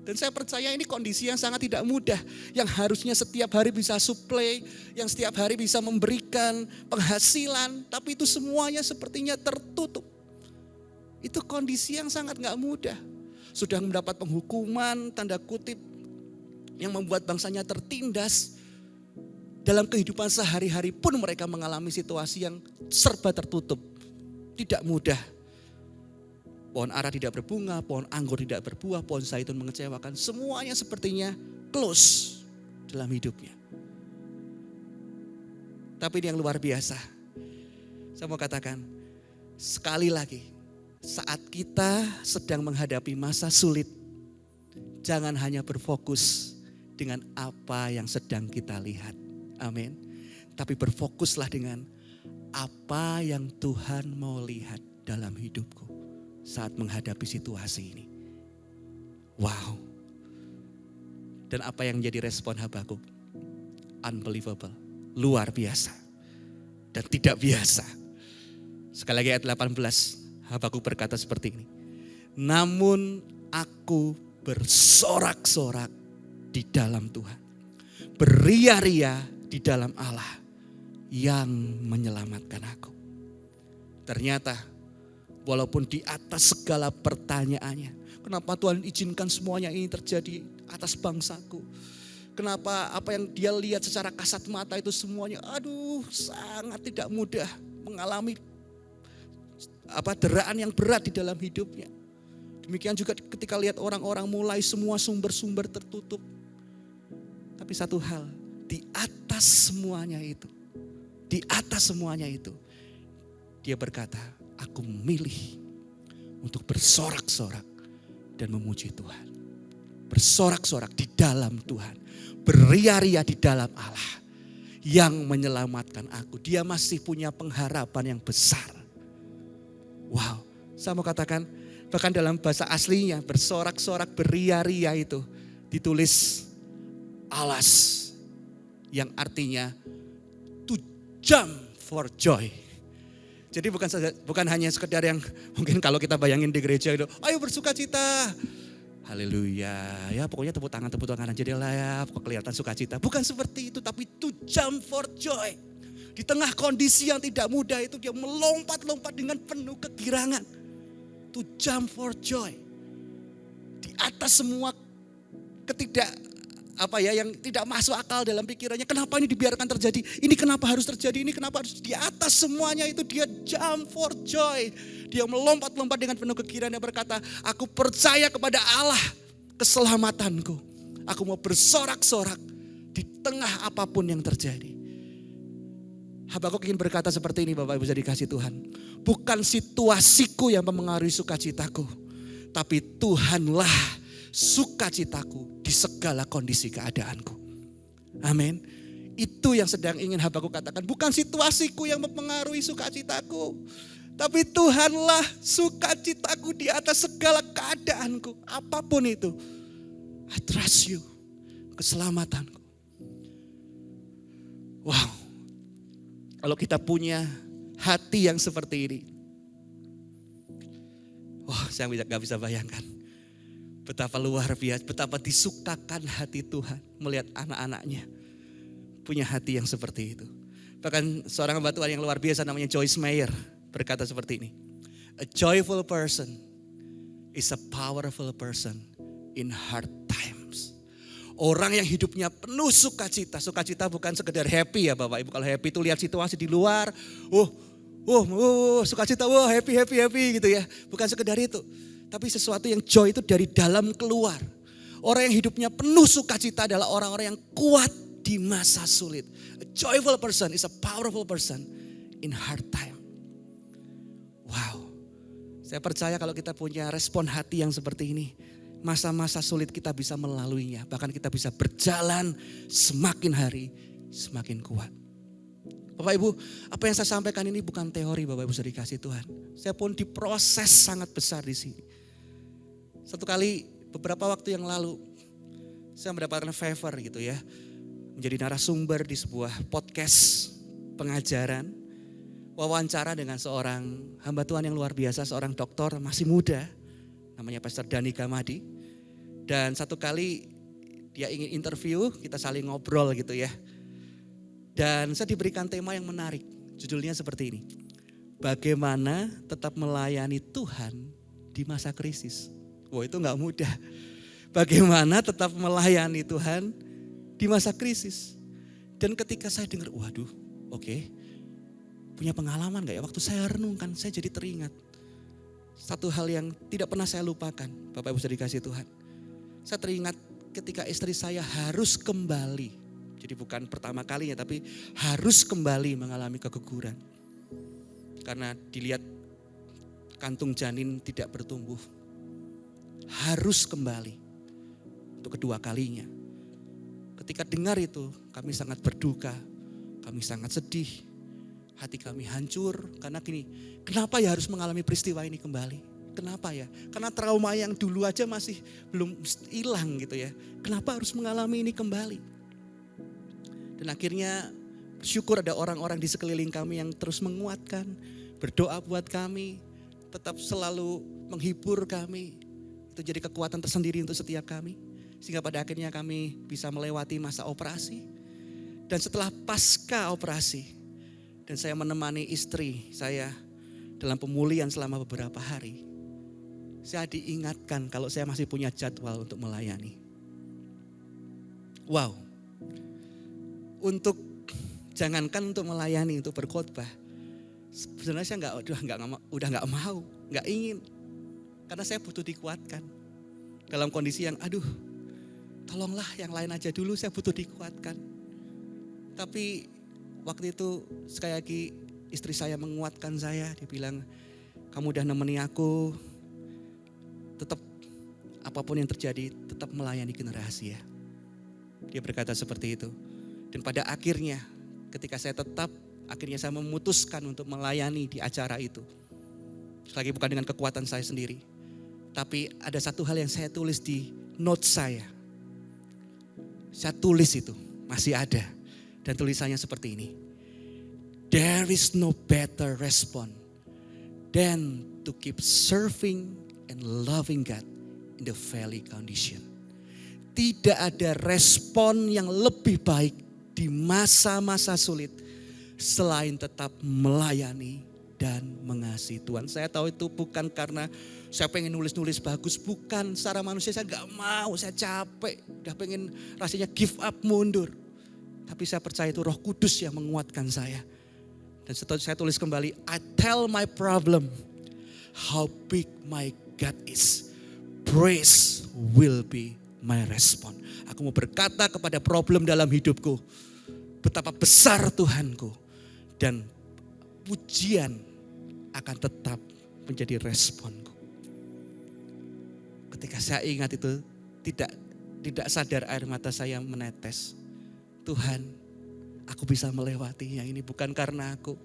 S3: Dan saya percaya ini kondisi yang sangat tidak mudah. Yang harusnya setiap hari bisa suplai, yang setiap hari bisa memberikan penghasilan. Tapi itu semuanya sepertinya tertutup. Itu kondisi yang sangat gak mudah. Sudah mendapat penghukuman, tanda kutip, yang membuat bangsanya tertindas. Dalam kehidupan sehari-hari pun mereka mengalami situasi yang serba tertutup. Tidak mudah. Pohon ara tidak berbunga, pohon anggur tidak berbuah, pohon zaitun mengecewakan. Semuanya sepertinya close dalam hidupnya. Tapi ini yang luar biasa. Saya mau katakan, sekali lagi, saat kita sedang menghadapi masa sulit, jangan hanya berfokus dengan apa yang sedang kita lihat. Amin. Tapi berfokuslah dengan apa yang Tuhan mau lihat dalam hidupku saat menghadapi situasi ini. Wow. Dan apa yang menjadi respon Habakuk? Unbelievable. Luar biasa. Dan tidak biasa. Sekali lagi ayat 18. Habakuk berkata seperti ini. Namun aku bersorak-sorak di dalam Tuhan. Beria-ria di dalam Allah yang menyelamatkan aku. Ternyata walaupun di atas segala pertanyaannya. Kenapa Tuhan izinkan semuanya ini terjadi atas bangsaku? Kenapa apa yang dia lihat secara kasat mata itu semuanya sangat tidak mudah mengalami deraan yang berat di dalam hidupnya. Demikian juga ketika lihat orang-orang mulai semua sumber-sumber tertutup. Tapi satu hal, di atas semuanya itu, dia berkata, aku memilih untuk bersorak-sorak dan memuji Tuhan. Bersorak-sorak di dalam Tuhan. Beria-ria di dalam Allah yang menyelamatkan aku. Dia masih punya pengharapan yang besar. Wow, saya mau katakan, bahkan dalam bahasa aslinya bersorak-sorak beria-ria itu ditulis alas. Yang artinya to jump for joy. Jadi bukan hanya sekedar yang mungkin kalau kita bayangin di gereja itu, ayo bersuka cita. Haleluya. Ya pokoknya tepuk tangan aja deh lah ya. Pokoknya kelihatan sukacita. Bukan seperti itu, tapi to jump for joy. Di tengah kondisi yang tidak mudah itu dia melompat-lompat dengan penuh kegirangan. To jump for joy. Di atas semua yang tidak masuk akal dalam pikirannya. Kenapa ini dibiarkan terjadi? Ini kenapa harus terjadi? Ini kenapa harus di atas semuanya itu dia jump for joy. Dia melompat-lompat dengan penuh kegirangan. Dia berkata, aku percaya kepada Allah keselamatanku. Aku mau bersorak-sorak di tengah apapun yang terjadi. Habakuk ingin berkata seperti ini, Bapak Ibu jadi kasih Tuhan. Bukan situasiku yang mempengaruhi sukacitaku, tapi Tuhanlah sukacitaku di segala kondisi keadaanku. Amin. Itu yang sedang ingin Habakuk katakan. Bukan situasiku yang mempengaruhi sukacitaku, tapi Tuhanlah sukacitaku di atas segala keadaanku. Apapun itu. I trust you. Keselamatanku. Wow. Kalau kita punya hati yang seperti ini. saya gak bisa bayangkan. Betapa luar biasa, betapa disukakan hati Tuhan melihat anak-anaknya punya hati yang seperti itu. Bahkan seorang hamba Tuhan yang luar biasa namanya Joyce Meyer berkata seperti ini. A joyful person is a powerful person in hard times. Orang yang hidupnya penuh sukacita. Sukacita bukan sekedar happy ya Bapak Ibu. Kalau happy itu lihat situasi di luar. Sukacita, happy gitu ya. Bukan sekedar itu. Tapi sesuatu yang joy itu dari dalam keluar. Orang yang hidupnya penuh sukacita adalah orang-orang yang kuat di masa sulit. A joyful person is a powerful person in hard time. Wow. Saya percaya kalau kita punya respon hati yang seperti ini, masa-masa sulit kita bisa melaluinya. Bahkan kita bisa berjalan semakin hari semakin kuat. Bapak Ibu, apa yang saya sampaikan ini bukan teori Bapak Ibu sudah dikasih Tuhan. Saya pun diproses sangat besar di sini. Satu kali beberapa waktu yang lalu saya mendapatkan favor gitu ya. Menjadi narasumber di sebuah podcast pengajaran. Wawancara dengan seorang hamba Tuhan yang luar biasa, seorang dokter masih muda. Namanya Pastor Dani Gamadi. Dan satu kali dia ingin interview, kita saling ngobrol gitu ya. Dan saya diberikan tema yang menarik, judulnya seperti ini. Bagaimana tetap melayani Tuhan di masa krisis. Wah itu gak mudah. Bagaimana tetap melayani Tuhan di masa krisis. Dan ketika saya dengar, waduh oke. Punya pengalaman gak ya? Waktu saya renungkan, saya jadi teringat. Satu hal yang tidak pernah saya lupakan, Bapak Ibu sudah dikasih Tuhan. Saya teringat ketika istri saya harus kembali. Jadi bukan pertama kalinya tapi harus kembali mengalami keguguran. Karena dilihat kantung janin tidak bertumbuh. Harus kembali untuk kedua kalinya. Ketika dengar itu kami sangat berduka, kami sangat sedih. Hati kami hancur karena gini, kenapa ya harus mengalami peristiwa ini kembali? Kenapa ya? Karena trauma yang dulu aja masih belum hilang gitu ya. Kenapa harus mengalami ini kembali? Dan akhirnya bersyukur ada orang-orang di sekeliling kami yang terus menguatkan, berdoa buat kami, tetap selalu menghibur kami. Itu jadi kekuatan tersendiri untuk setiap kami. Sehingga pada akhirnya kami bisa melewati masa operasi. Dan setelah pasca operasi, dan saya menemani istri saya dalam pemulihan selama beberapa hari. Saya diingatkan kalau saya masih punya jadwal untuk melayani. Wow. Untuk jangankan untuk melayani, untuk berkhotbah. Sebenarnya saya udah nggak mau, nggak ingin. Karena saya butuh dikuatkan. Dalam kondisi yang tolonglah yang lain aja dulu, saya butuh dikuatkan. Tapi waktu itu sekali lagi istri saya menguatkan saya. Dia bilang, kamu udah nemeni aku, tetap apapun yang terjadi, tetap melayani generasi ya. Dia berkata seperti itu. Dan pada akhirnya ketika saya akhirnya saya memutuskan untuk melayani di acara itu. Lagi bukan dengan kekuatan saya sendiri. Tapi ada satu hal yang saya tulis di note saya. Saya tulis itu, masih ada. Dan tulisannya seperti ini. There is no better response than to keep serving and loving God in the valley condition. Tidak ada respon yang lebih baik di masa-masa sulit selain tetap melayani dan mengasihi Tuhan. Saya tahu itu bukan karena saya pengen nulis-nulis bagus, bukan. Secara manusia saya gak mau, saya capek, udah pengen rasanya give up, mundur. Tapi saya percaya itu Roh Kudus yang menguatkan saya. Dan setelah saya tulis kembali, I tell my problem how big my God is. Praise will be my response. Aku mau berkata kepada problem dalam hidupku, betapa besar Tuhanku. Dan pujian akan tetap menjadi responku. Ketika saya ingat itu, tidak sadar air mata saya menetes. Tuhan, aku bisa melewati yang ini bukan karena aku,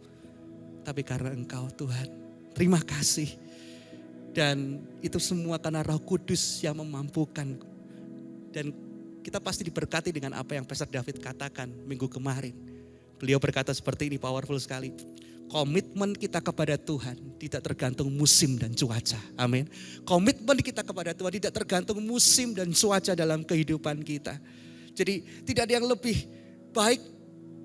S3: tapi karena Engkau Tuhan. Terima kasih. Dan itu semua karena Roh Kudus yang memampukan. Dan kita pasti diberkati dengan apa yang Pastor David katakan minggu kemarin. Beliau berkata seperti ini, powerful sekali. Komitmen kita kepada Tuhan tidak tergantung musim dan cuaca. Amin. Komitmen kita kepada Tuhan tidak tergantung musim dan cuaca dalam kehidupan kita. Jadi tidak ada yang lebih baik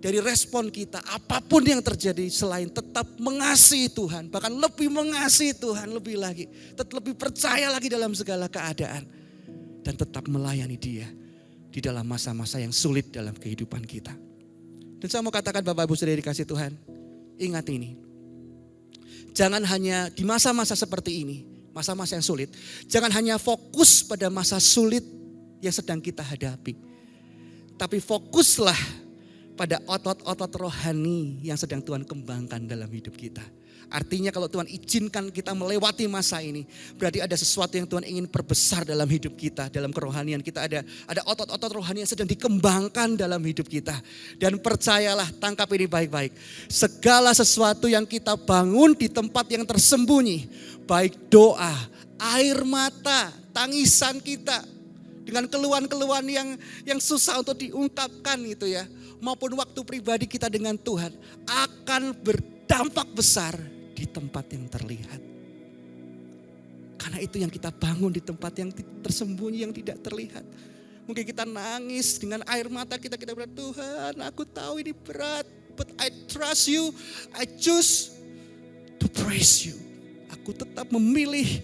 S3: dari respon kita. Apapun yang terjadi selain tetap mengasihi Tuhan. Bahkan lebih mengasihi Tuhan lebih lagi. Tetap lebih percaya lagi dalam segala keadaan. Dan tetap melayani Dia di dalam masa-masa yang sulit dalam kehidupan kita. Dan saya mau katakan Bapak Ibu Saudara dikasih Tuhan. Ingat ini, jangan hanya di masa-masa seperti ini, masa-masa yang sulit, jangan hanya fokus pada masa sulit yang sedang kita hadapi. Tapi fokuslah pada otot-otot rohani yang sedang Tuhan kembangkan dalam hidup kita. Artinya kalau Tuhan izinkan kita melewati masa ini, berarti ada sesuatu yang Tuhan ingin perbesar dalam hidup kita, dalam kerohanian kita. Ada otot-otot rohani yang sedang dikembangkan dalam hidup kita. Dan percayalah, tangkap ini baik-baik. Segala sesuatu yang kita bangun di tempat yang tersembunyi, baik doa, air mata, tangisan kita, dengan keluhan-keluhan yang susah untuk diungkapkan gitu ya, maupun waktu pribadi kita dengan Tuhan, akan berdampak besar di tempat yang terlihat. Karena itu yang kita bangun di tempat yang tersembunyi, yang tidak terlihat. Mungkin kita nangis dengan air mata kita berkata, Tuhan aku tahu ini berat, but I trust you, I choose to praise you. Aku tetap memilih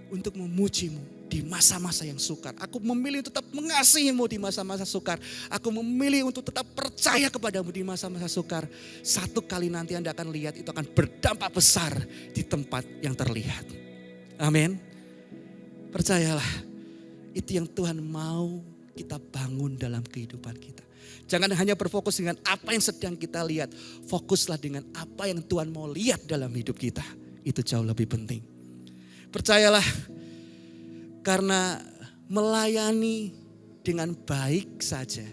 S3: untuk memujimu di masa-masa yang sukar. Aku memilih untuk tetap mengasihimu di masa-masa sukar. Aku memilih untuk tetap percaya kepadamu di masa-masa sukar. Satu kali nanti Anda akan lihat itu akan berdampak besar di tempat yang terlihat. Amin. Percayalah, itu yang Tuhan mau kita bangun dalam kehidupan kita. Jangan hanya berfokus dengan apa yang sedang kita lihat. Fokuslah dengan apa yang Tuhan mau lihat dalam hidup kita. Itu jauh lebih penting. Percayalah, karena melayani dengan baik saja.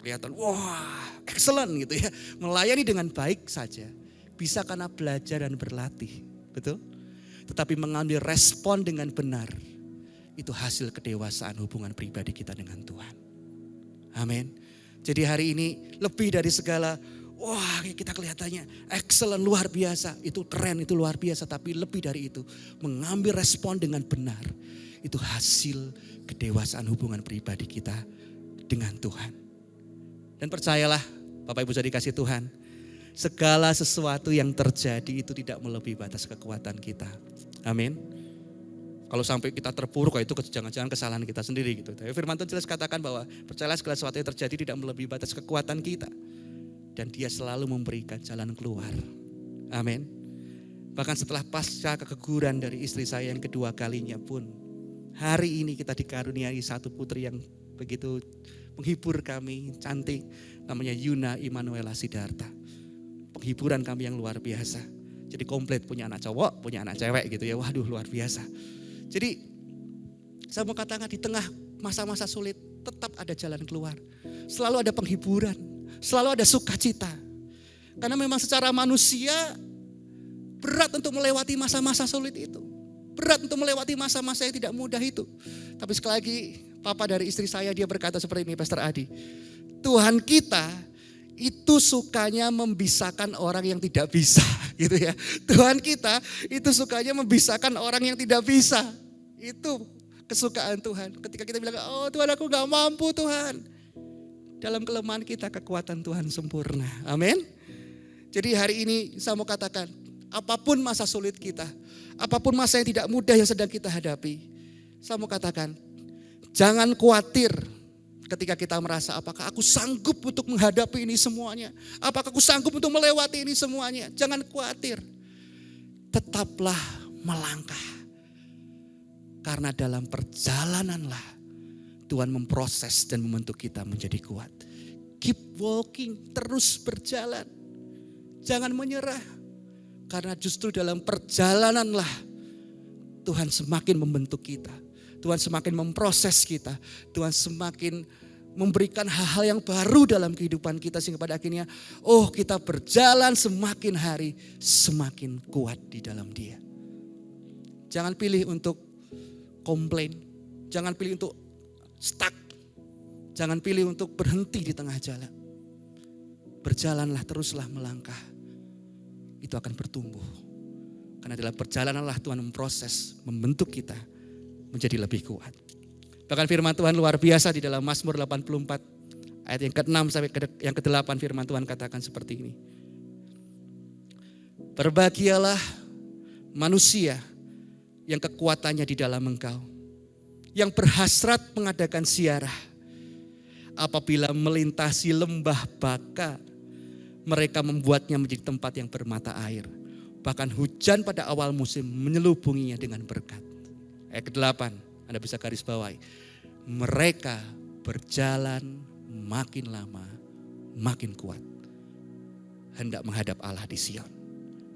S3: Kelihatan, wah excellent gitu ya. Melayani dengan baik saja. Bisa karena belajar dan berlatih. Betul? Tetapi mengambil respon dengan benar. Itu hasil kedewasaan hubungan pribadi kita dengan Tuhan. Amin. Jadi hari ini lebih dari segala, wah kita kelihatannya excellent, luar biasa. Itu keren, itu luar biasa. Tapi lebih dari itu, mengambil respon dengan benar. Itu hasil kedewasaan hubungan pribadi kita dengan Tuhan. Dan percayalah Bapak Ibu Saudara dikasih Tuhan, segala sesuatu yang terjadi itu tidak melebihi batas kekuatan kita. Amin. Kalau sampai kita terpuruk, itu jangan-jangan kesalahan kita sendiri gitu. Tapi firman Tuhan jelas katakan bahwa percayalah segala sesuatu yang terjadi tidak melebihi batas kekuatan kita. Dan Dia selalu memberikan jalan keluar. Amin. Bahkan setelah pasca keguguran dari istri saya yang kedua kalinya pun, hari ini kita dikaruniai satu putri yang begitu menghibur kami, cantik, namanya Yuna Immanuela Sidarta. Penghiburan kami yang luar biasa. Jadi komplit, punya anak cowok, punya anak cewek gitu ya. Waduh, luar biasa. Jadi saya mau katakan di tengah masa-masa sulit tetap ada jalan keluar. Selalu ada penghiburan, selalu ada sukacita. Karena memang secara manusia berat untuk melewati masa-masa sulit itu. Berat untuk melewati masa-masa yang tidak mudah itu. Tapi sekali lagi, papa dari istri saya dia berkata seperti ini, Pastor Adi. Tuhan kita itu sukanya membisahkan orang yang tidak bisa, gitu ya. Tuhan kita itu sukanya membisahkan orang yang tidak bisa. Itu kesukaan Tuhan. Ketika kita bilang, oh Tuhan aku gak mampu Tuhan. Dalam kelemahan kita kekuatan Tuhan sempurna. Amin. Jadi hari ini saya mau katakan, apapun masa sulit kita, apapun masa yang tidak mudah yang sedang kita hadapi, saya mau katakan, jangan khawatir. Ketika kita merasa apakah aku sanggup untuk menghadapi ini semuanya. Apakah aku sanggup untuk melewati ini semuanya. Jangan khawatir. Tetaplah melangkah. Karena dalam perjalananlah Tuhan memproses dan membentuk kita menjadi kuat. Keep walking, terus berjalan. Jangan menyerah. Karena justru dalam perjalananlah Tuhan semakin membentuk kita. Tuhan semakin memproses kita. Tuhan semakin memberikan hal-hal yang baru dalam kehidupan kita. Sehingga pada akhirnya, oh kita berjalan semakin hari semakin kuat di dalam Dia. Jangan pilih untuk komplain. Jangan pilih untuk stuck. Jangan pilih untuk berhenti di tengah jalan. berjalanlah, teruslah melangkah. Itu akan bertumbuh. Karena dalam perjalananlah Tuhan memproses, membentuk kita menjadi lebih kuat. Bahkan firman Tuhan luar biasa di dalam Mazmur 84 ayat yang ke-6 sampai yang ke-8 firman Tuhan katakan seperti ini. Berbahagialah manusia yang kekuatannya di dalam Engkau, yang berhasrat mengadakan ziarah. Apabila melintasi lembah Baka, mereka membuatnya menjadi tempat yang bermata air. Bahkan hujan pada awal musim menyelubunginya dengan berkat. Ayat ke-8, Anda bisa garis bawahi. Mereka berjalan makin lama, makin kuat. Hendak menghadap Allah di Sion.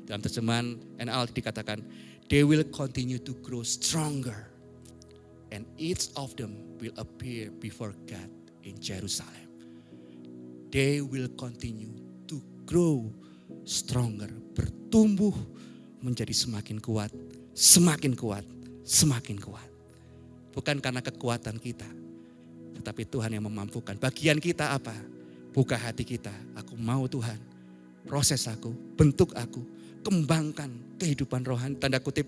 S3: Dalam terjemahan NLT dikatakan, they will continue to grow stronger. And each of them will appear before God in Jerusalem. They will continue to grow stronger. Bertumbuh menjadi semakin kuat, semakin kuat, semakin kuat. Bukan karena kekuatan kita, tetapi Tuhan yang memampukan. Bagian kita apa? Buka hati kita. Aku mau Tuhan, proses aku, bentuk aku, kembangkan kehidupan rohani. Tanda kutip,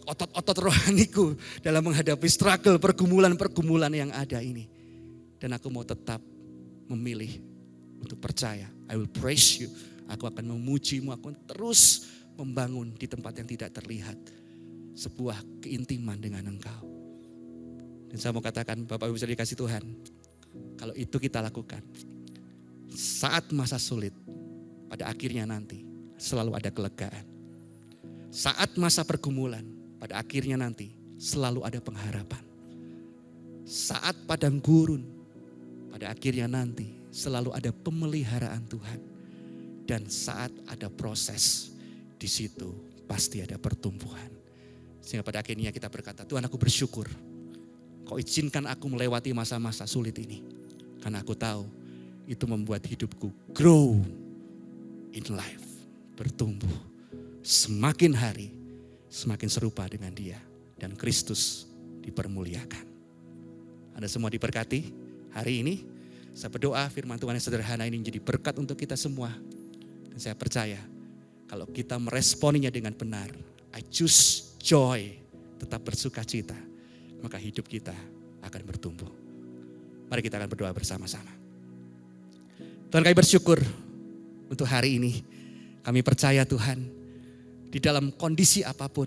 S3: otot-otot rohaniku dalam menghadapi struggle, pergumulan-pergumulan yang ada ini. Dan aku mau tetap memilih untuk percaya. I will praise you. Aku akan memujimu, aku akan terus membangun di tempat yang tidak terlihat. Sebuah keintiman dengan Engkau. Dan saya mau katakan, Bapak Ibu bisa dikasih Tuhan. Kalau itu kita lakukan, saat masa sulit, pada akhirnya nanti selalu ada kelegaan. Saat masa pergumulan, pada akhirnya nanti selalu ada pengharapan. Saat padang gurun, pada akhirnya nanti selalu ada pemeliharaan Tuhan. Dan saat ada proses, di situ pasti ada pertumbuhan. Sehingga pada akhirnya kita berkata, Tuhan aku bersyukur. Kau izinkan aku melewati masa-masa sulit ini. Karena aku tahu itu membuat hidupku grow in life. Bertumbuh. Semakin hari, semakin serupa dengan Dia. Dan Kristus dipermuliakan. Anda semua diberkati hari ini. Saya berdoa firman Tuhan yang sederhana ini menjadi berkat untuk kita semua. Dan saya percaya kalau kita meresponinya dengan benar, I choose joy, tetap bersuka cita, maka hidup kita akan bertumbuh. Mari kita akan berdoa bersama-sama. Tuhan, kami bersyukur untuk hari ini. Kami percaya Tuhan, di dalam kondisi apapun,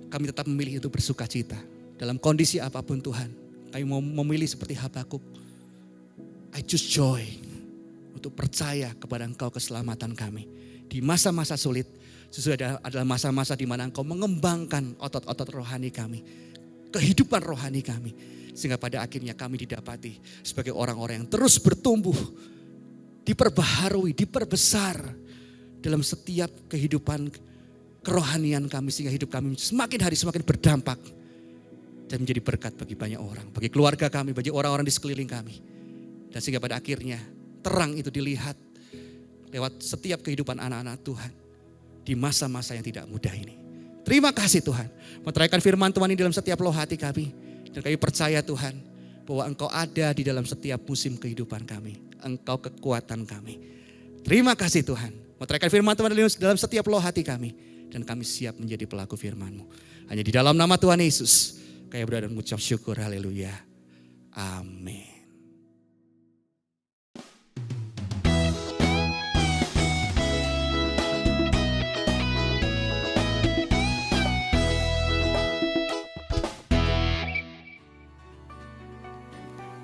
S3: kami tetap memilih untuk bersuka cita. Dalam kondisi apapun Tuhan, kami mau memilih seperti Habakuk. I choose joy untuk percaya kepada Engkau keselamatan kami. Di masa-masa sulit, sesudah adalah masa-masa di mana Engkau mengembangkan otot-otot rohani kami. Kehidupan rohani kami. Sehingga pada akhirnya kami didapati sebagai orang-orang yang terus bertumbuh. Diperbaharui, diperbesar dalam setiap kehidupan kerohanian kami. Sehingga hidup kami semakin hari semakin berdampak. Dan menjadi berkat bagi banyak orang. Bagi keluarga kami, bagi orang-orang di sekeliling kami. Dan sehingga pada akhirnya terang itu dilihat lewat setiap kehidupan anak-anak Tuhan. Di masa-masa yang tidak mudah ini. Terima kasih Tuhan. Meteraikan firman Tuhan ini dalam setiap loh hati kami. Dan kami percaya Tuhan bahwa Engkau ada di dalam setiap musim kehidupan kami. Engkau kekuatan kami. Terima kasih Tuhan. Meteraikan firman Tuhan dalam setiap loh hati kami. Dan kami siap menjadi pelaku firman-Mu. Hanya di dalam nama Tuhan Yesus. Kami berdoa dan mengucap syukur. Haleluya. Amin.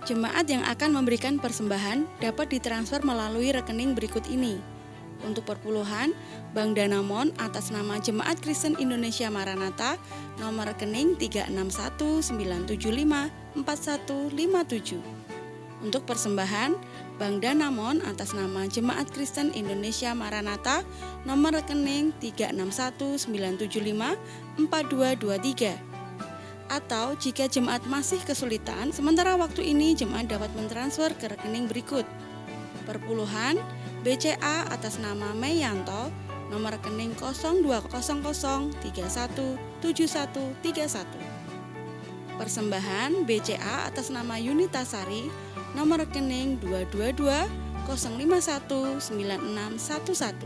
S4: Jemaat yang akan memberikan persembahan dapat ditransfer melalui rekening berikut ini. Untuk perpuluhan, Bank Danamon atas nama Jemaat Kristen Indonesia Maranatha, nomor rekening 3619754157. Untuk persembahan, Bank Danamon atas nama Jemaat Kristen Indonesia Maranatha, nomor rekening 3619754223. Atau jika jemaat masih kesulitan, sementara waktu ini jemaat dapat mentransfer ke rekening berikut. Perpuluhan BCA atas nama Meyanto, nomor rekening 0200317131. Persembahan BCA atas nama Yunitasari, nomor rekening 222 0519611.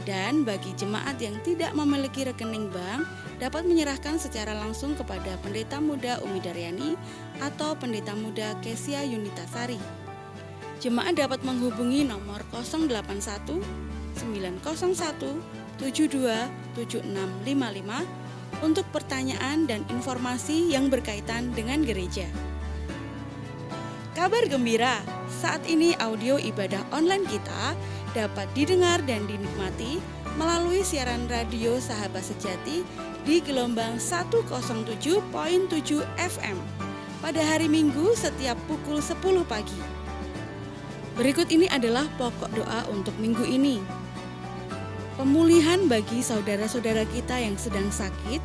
S4: Dan bagi jemaat yang tidak memiliki rekening bank, dapat menyerahkan secara langsung kepada Pendeta Muda Umi Daryani atau Pendeta Muda Kesia Yunitasari. Jemaat dapat menghubungi nomor 081 901 72 7655 untuk pertanyaan dan informasi yang berkaitan dengan gereja. Kabar gembira, saat ini audio ibadah online kita dapat didengar dan dinikmati melalui siaran radio Sahabat Sejati di gelombang 107.7 FM pada hari Minggu setiap pukul 10 pagi. Berikut ini adalah pokok doa untuk minggu ini. Pemulihan bagi saudara-saudara kita yang sedang sakit,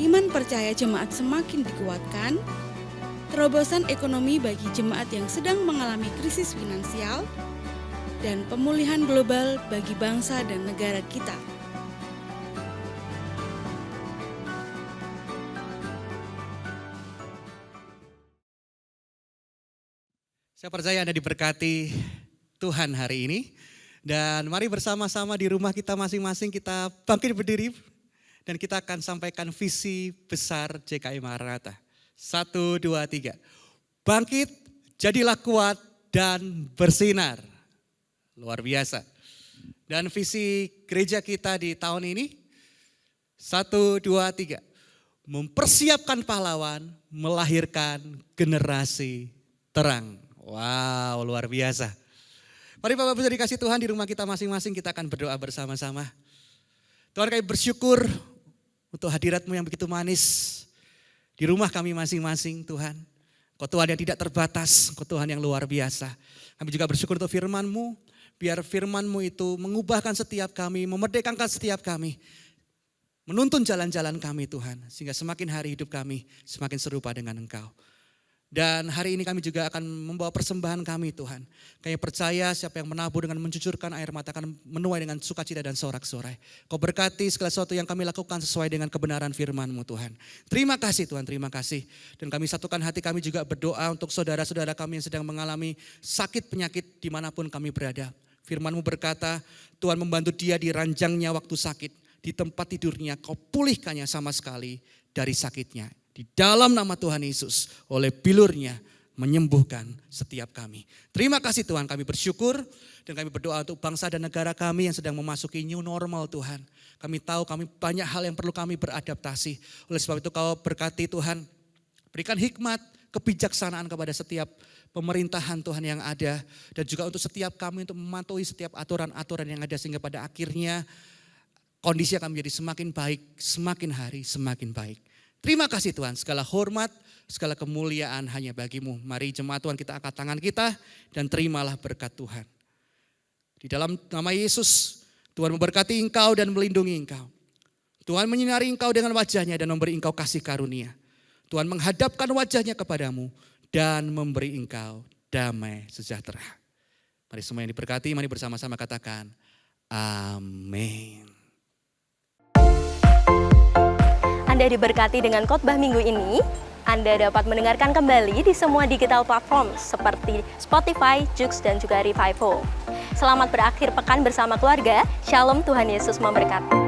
S4: iman percaya jemaat semakin dikuatkan, terobosan ekonomi bagi jemaat yang sedang mengalami krisis finansial, dan pemulihan global bagi bangsa dan negara kita.
S3: Saya percaya Anda diberkati Tuhan hari ini. Dan mari bersama-sama di rumah kita masing-masing kita bangkit berdiri. Dan kita akan sampaikan visi besar JKI Maranatha. 1, 2, 3. Bangkit, jadilah kuat dan bersinar. Luar biasa. Dan visi gereja kita di tahun ini, 1, 2, 3. Mempersiapkan pahlawan, melahirkan generasi terang. Wow, luar biasa. Mari Bapak Ibu dikasih Tuhan di rumah kita masing-masing, kita akan berdoa bersama-sama. Tuhan, kami bersyukur untuk hadirat-Mu yang begitu manis di rumah kami masing-masing Tuhan. Kau Tuhan yang tidak terbatas, Kau Tuhan yang luar biasa. Kami juga bersyukur untuk firman-Mu. Biar firman-Mu itu mengubahkan setiap kami, memerdekakan setiap kami. Menuntun jalan-jalan kami Tuhan. Sehingga semakin hari hidup kami semakin serupa dengan Engkau. Dan hari ini kami juga akan membawa persembahan kami Tuhan. Kami percaya siapa yang menabur dengan mencucurkan air mata akan menuai dengan sukacita dan sorak-sorai. Kau berkati segala sesuatu yang kami lakukan sesuai dengan kebenaran firman-Mu Tuhan. Terima kasih Tuhan, terima kasih. Dan kami satukan hati kami juga berdoa untuk saudara-saudara kami yang sedang mengalami sakit penyakit dimanapun kami berada. Firman-Mu berkata, Tuhan membantu dia di ranjangnya waktu sakit. Di tempat tidurnya kau pulihkannya sama sekali dari sakitnya. Di dalam nama Tuhan Yesus, oleh bilurnya menyembuhkan setiap kami. Terima kasih Tuhan, kami bersyukur dan kami berdoa untuk bangsa dan negara kami yang sedang memasuki new normal Tuhan. Kami tahu kami banyak hal yang perlu kami beradaptasi. Oleh sebab itu kau berkati Tuhan, berikan hikmat, kebijaksanaan kepada setiap pemerintahan Tuhan yang ada. Dan juga untuk setiap kami untuk mematuhi setiap aturan-aturan yang ada sehingga pada akhirnya kondisi akan menjadi semakin baik, semakin hari semakin baik. Terima kasih Tuhan, segala hormat, segala kemuliaan hanya bagi-Mu. Mari jemaat Tuhan kita angkat tangan kita dan terimalah berkat Tuhan. Di dalam nama Yesus, Tuhan memberkati engkau dan melindungi engkau. Tuhan menyinari engkau dengan wajahnya dan memberi engkau kasih karunia. Tuhan menghadapkan wajahnya kepadamu dan memberi engkau damai sejahtera. Mari semua yang diberkati, mari bersama-sama katakan amin.
S5: Anda diberkati dengan khotbah minggu ini. Anda dapat mendengarkan kembali di semua digital platform seperti Spotify, Joox, dan juga Revival. Selamat berakhir pekan bersama keluarga. Shalom, Tuhan Yesus memberkati.